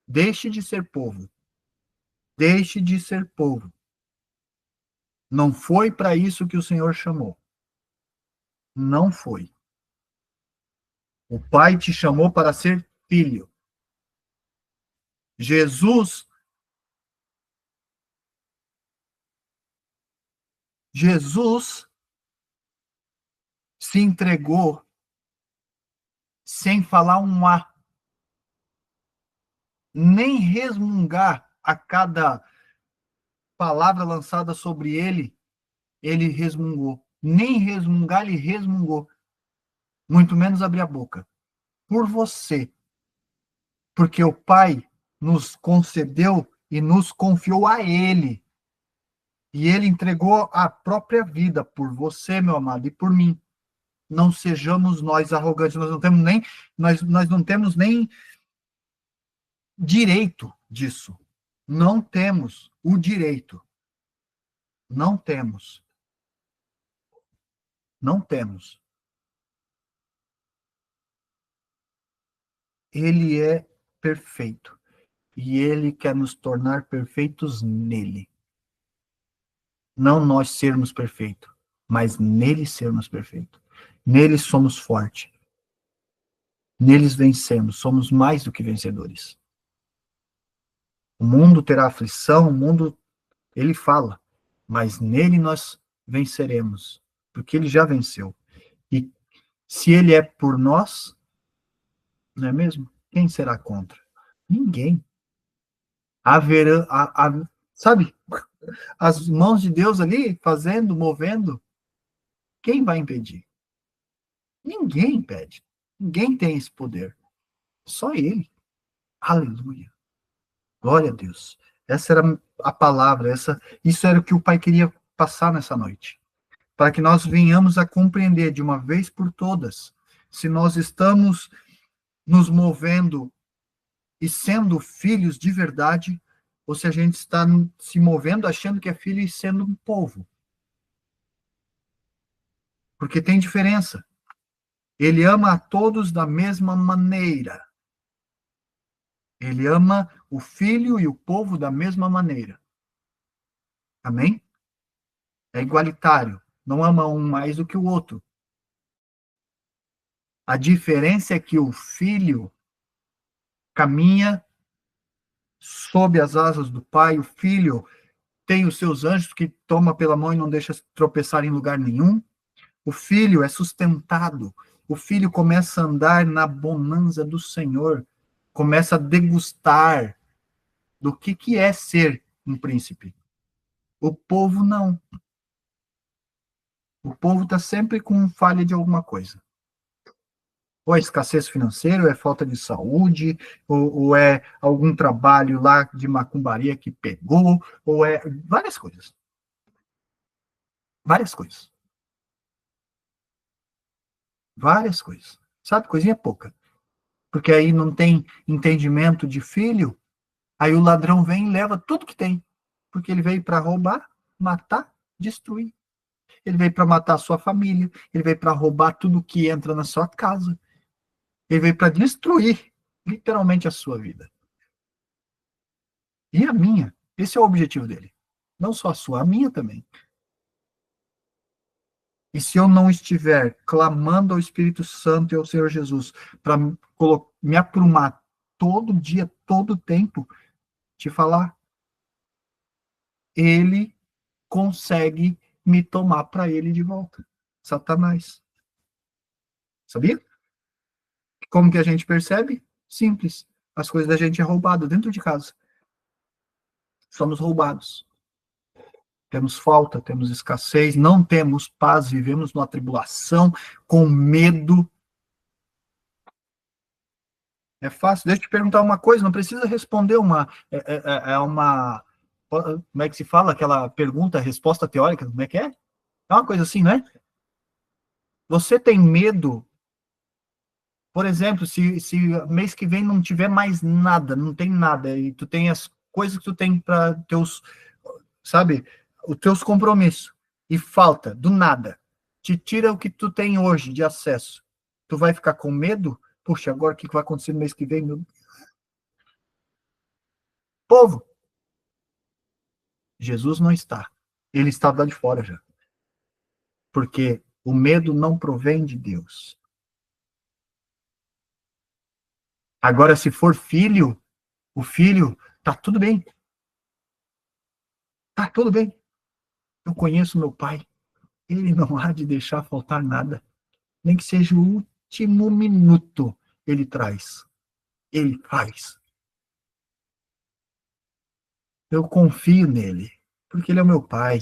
Deixe de ser povo. Deixe de ser povo. Não foi para isso que o Senhor chamou. Não foi. O Pai te chamou para ser filho. Jesus, Jesus se entregou sem falar um A, nem resmungar a cada palavra lançada sobre ele, ele resmungou. Nem resmungar, ele resmungou. Muito menos abrir a boca. Por você. Porque o Pai nos concedeu e nos confiou a ele. E ele entregou a própria vida por você, meu amado, e por mim. Não sejamos nós arrogantes, nós não temos nem direito disso. Não temos o direito. Não temos. Não temos. Ele é perfeito. e ele quer nos tornar perfeitos nele. Não nós sermos perfeitos, mas nele sermos perfeitos. Nele somos fortes. Neles vencemos, somos mais do que vencedores. O mundo terá aflição, o mundo, ele fala, mas nele nós venceremos, porque ele já venceu. E se ele é por nós, não é mesmo? Quem será contra? Ninguém. Haverá, sabe, as mãos de Deus ali fazendo, movendo, quem vai impedir? Ninguém impede. Ninguém tem esse poder. Só ele. Aleluia. Glória a Deus. Essa era a palavra, isso era o que o Pai queria passar nessa noite. Para que nós venhamos a compreender de uma vez por todas se nós estamos nos movendo e sendo filhos de verdade, ou se a gente está se movendo achando que é filho e sendo um povo. Porque tem diferença. Ele ama a todos da mesma maneira. Ele ama o filho e o povo da mesma maneira. Amém? É igualitário. Não ama um mais do que o outro. A diferença é que o filho caminha sob as asas do pai, o filho tem os seus anjos que toma pela mão e não deixa tropeçar em lugar nenhum. O filho é sustentado. O filho começa a andar na bonança do Senhor, começa a degustar do que é ser um príncipe. O povo não. O povo está sempre com falha de alguma coisa. Ou é escassez financeira, ou é falta de saúde, ou é algum trabalho lá de macumbaria que pegou, ou é várias coisas. Várias coisas. Várias coisas. Sabe, coisinha pouca. Porque aí não tem entendimento de filho, aí o ladrão vem e leva tudo que tem. Porque ele veio para roubar, matar, destruir. Ele veio para matar a sua família, ele veio para roubar tudo que entra na sua casa. Ele veio para destruir, literalmente, a sua vida. E a minha. Esse é o objetivo dele. Não só a sua, a minha também. E se eu não estiver clamando ao Espírito Santo e ao Senhor Jesus para me aprumar todo dia, todo tempo, te falar, ele consegue me tomar para ele de volta. Satanás. Sabia? Como que a gente percebe? Simples. As coisas da gente é roubado dentro de casa. Somos roubados. Temos falta, temos escassez, não temos paz, vivemos numa tribulação, com medo. É fácil. Deixa eu te perguntar uma coisa, não precisa responder uma. Como é que se fala? Aquela pergunta, resposta teórica, como é que é? É uma coisa assim, não é? Você tem medo, por exemplo, se mês que vem não tiver mais nada, não tem nada, e tu tem as coisas que tu tem para teus, sabe, os teus compromissos, e falta do nada, te tira o que tu tem hoje de acesso, tu vai ficar com medo? Puxa, agora o que vai acontecer no mês que vem? Meu povo, Jesus não está. Ele está lá de fora já. Porque o medo não provém de Deus. Agora, se for filho, o filho, tá tudo bem. Tá tudo bem. Eu conheço meu pai. Ele não há de deixar faltar nada. Nem que seja o último minuto, ele traz. Ele faz. Eu confio nele. Porque ele é o meu pai.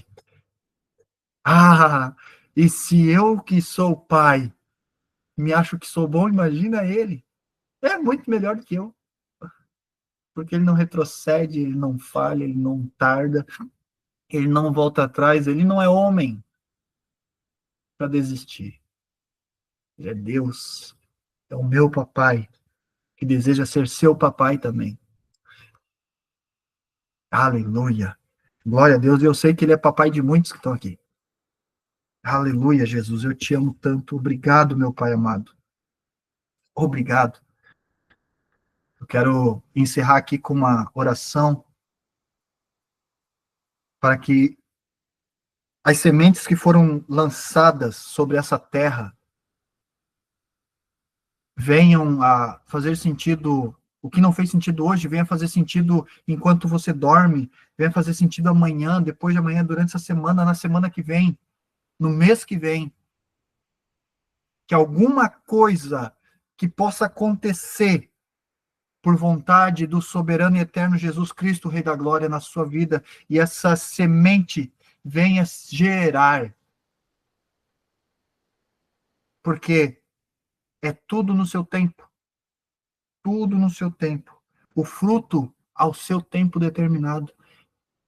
Ah, e se eu que sou pai me acho que sou bom, imagina ele. É muito melhor do que eu. Porque ele não retrocede, ele não falha, ele não tarda, ele não volta atrás, ele não é homem para desistir. Ele é Deus, é o meu papai, que deseja ser seu papai também. Aleluia. Glória a Deus, eu sei que ele é papai de muitos que estão aqui. Aleluia, Jesus, eu te amo tanto. Obrigado, meu pai amado. Obrigado. Eu quero encerrar aqui com uma oração para que as sementes que foram lançadas sobre essa terra venham a fazer sentido, o que não fez sentido hoje, venha fazer sentido enquanto você dorme, venha fazer sentido amanhã, depois de amanhã, durante essa semana, na semana que vem, no mês que vem. Que alguma coisa que possa acontecer por vontade do soberano e eterno Jesus Cristo, Rei da Glória, na sua vida, e essa semente venha gerar. Porque é tudo no seu tempo. Tudo no seu tempo. O fruto ao seu tempo determinado.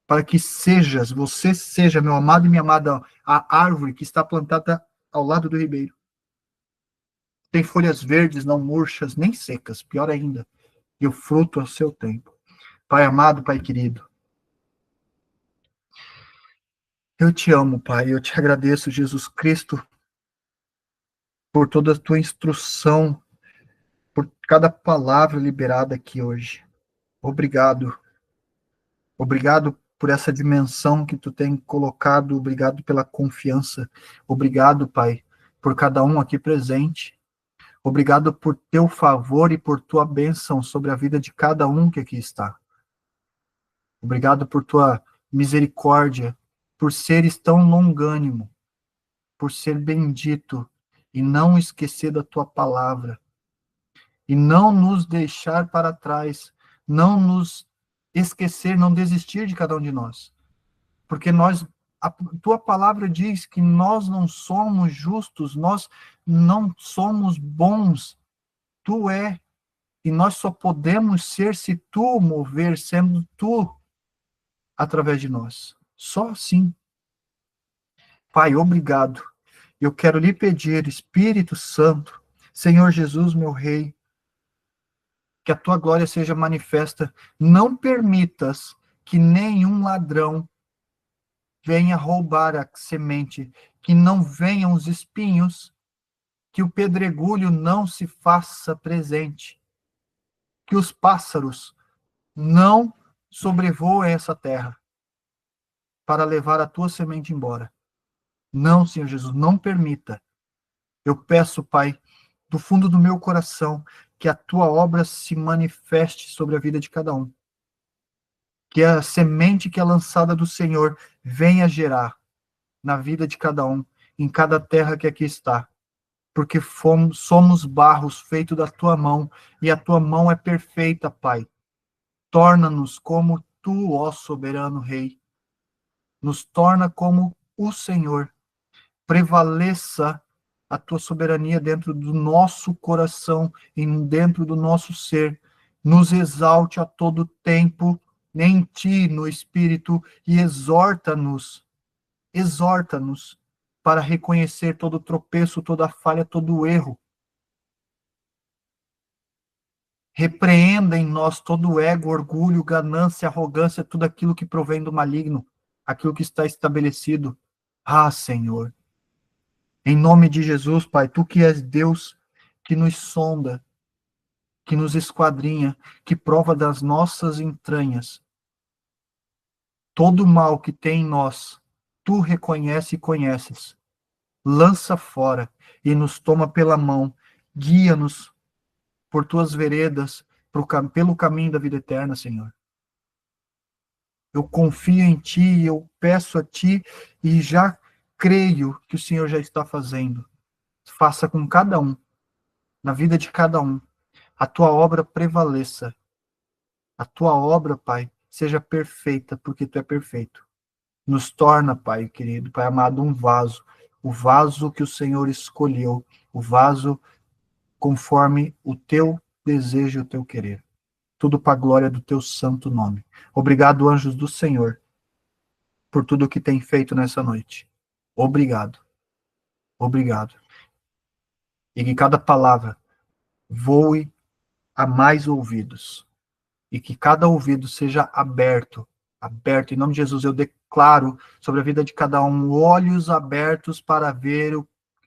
Para que sejas, você seja, meu amado e minha amada, a árvore que está plantada ao lado do ribeiro. Tem folhas verdes, não murchas, nem secas, pior ainda. E o fruto ao seu tempo. Pai amado, Pai querido, eu te amo, Pai, eu te agradeço, Jesus Cristo, por toda a tua instrução, por cada palavra liberada aqui hoje. Obrigado. Obrigado por essa dimensão que tu tem colocado, obrigado pela confiança. Obrigado, Pai, por cada um aqui presente. Obrigado por teu favor e por tua bênção sobre a vida de cada um que aqui está. Obrigado por tua misericórdia, por seres tão longânimo, por ser bendito e não esquecer da tua palavra, e não nos deixar para trás, não nos esquecer, não desistir de cada um de nós, porque a tua palavra diz que nós não somos justos, nós não somos bons, tu é, e nós só podemos ser se tu mover, sendo tu através de nós, só assim. Pai, obrigado. Eu quero lhe pedir, Espírito Santo, Senhor Jesus, meu Rei, que a tua glória seja manifesta. Não permitas que nenhum ladrão venha roubar a semente, que não venham os espinhos, que o pedregulho não se faça presente, que os pássaros não sobrevoem essa terra para levar a tua semente embora. Não, Senhor Jesus, não permita. Eu peço, Pai, do fundo do meu coração, que a tua obra se manifeste sobre a vida de cada um. Que a semente que é lançada do Senhor venha gerar na vida de cada um, em cada terra que aqui está. Porque somos barros feito da tua mão, e a tua mão é perfeita, Pai. Torna-nos como tu, ó soberano Rei. Nos torna como o Senhor. Prevaleça a tua soberania dentro do nosso coração e dentro do nosso ser. Nos exalte a todo tempo em ti, no Espírito, e exorta-nos para reconhecer todo tropeço, toda falha, todo erro. Repreenda em nós todo ego, orgulho, ganância, arrogância, tudo aquilo que provém do maligno, aquilo que está estabelecido. Ah, Senhor, em nome de Jesus, Pai, tu que és Deus, que nos sonda, que nos esquadrinha, que prova das nossas entranhas. Todo mal que tem em nós, tu reconhece e conheces. Lança fora e nos toma pela mão, guia-nos por tuas veredas, pelo caminho da vida eterna, Senhor. Eu confio em ti, eu peço a ti e já creio que o Senhor já está fazendo. Faça com cada um, na vida de cada um, a tua obra prevaleça. A tua obra, Pai, seja perfeita, porque tu é perfeito. Nos torna, Pai querido, Pai amado, um vaso, o vaso que o Senhor escolheu, o vaso conforme o teu desejo e o teu querer. Tudo para a glória do teu santo nome. Obrigado, anjos do Senhor, por tudo o que tem feito nessa noite. Obrigado. Obrigado. E que cada palavra voe a mais ouvidos. E que cada ouvido seja aberto. Aberto. Em nome de Jesus, eu declaro sobre a vida de cada um olhos abertos para ver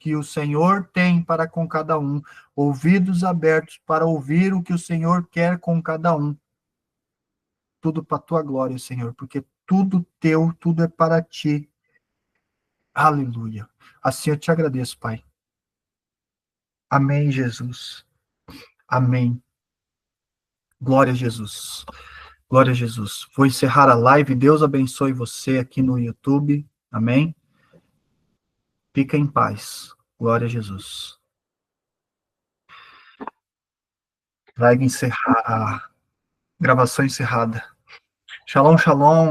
que o Senhor tem para com cada um, ouvidos abertos para ouvir o que o Senhor quer com cada um. Tudo para a tua glória, Senhor, porque tudo teu, tudo é para ti. Aleluia. Assim eu te agradeço, Pai. Amém, Jesus. Amém. Glória a Jesus. Glória a Jesus. Vou encerrar a live. Deus abençoe você aqui no YouTube. Amém. Fica em paz. Glória a Jesus. Vai encerrar a gravação encerrada. Shalom, shalom.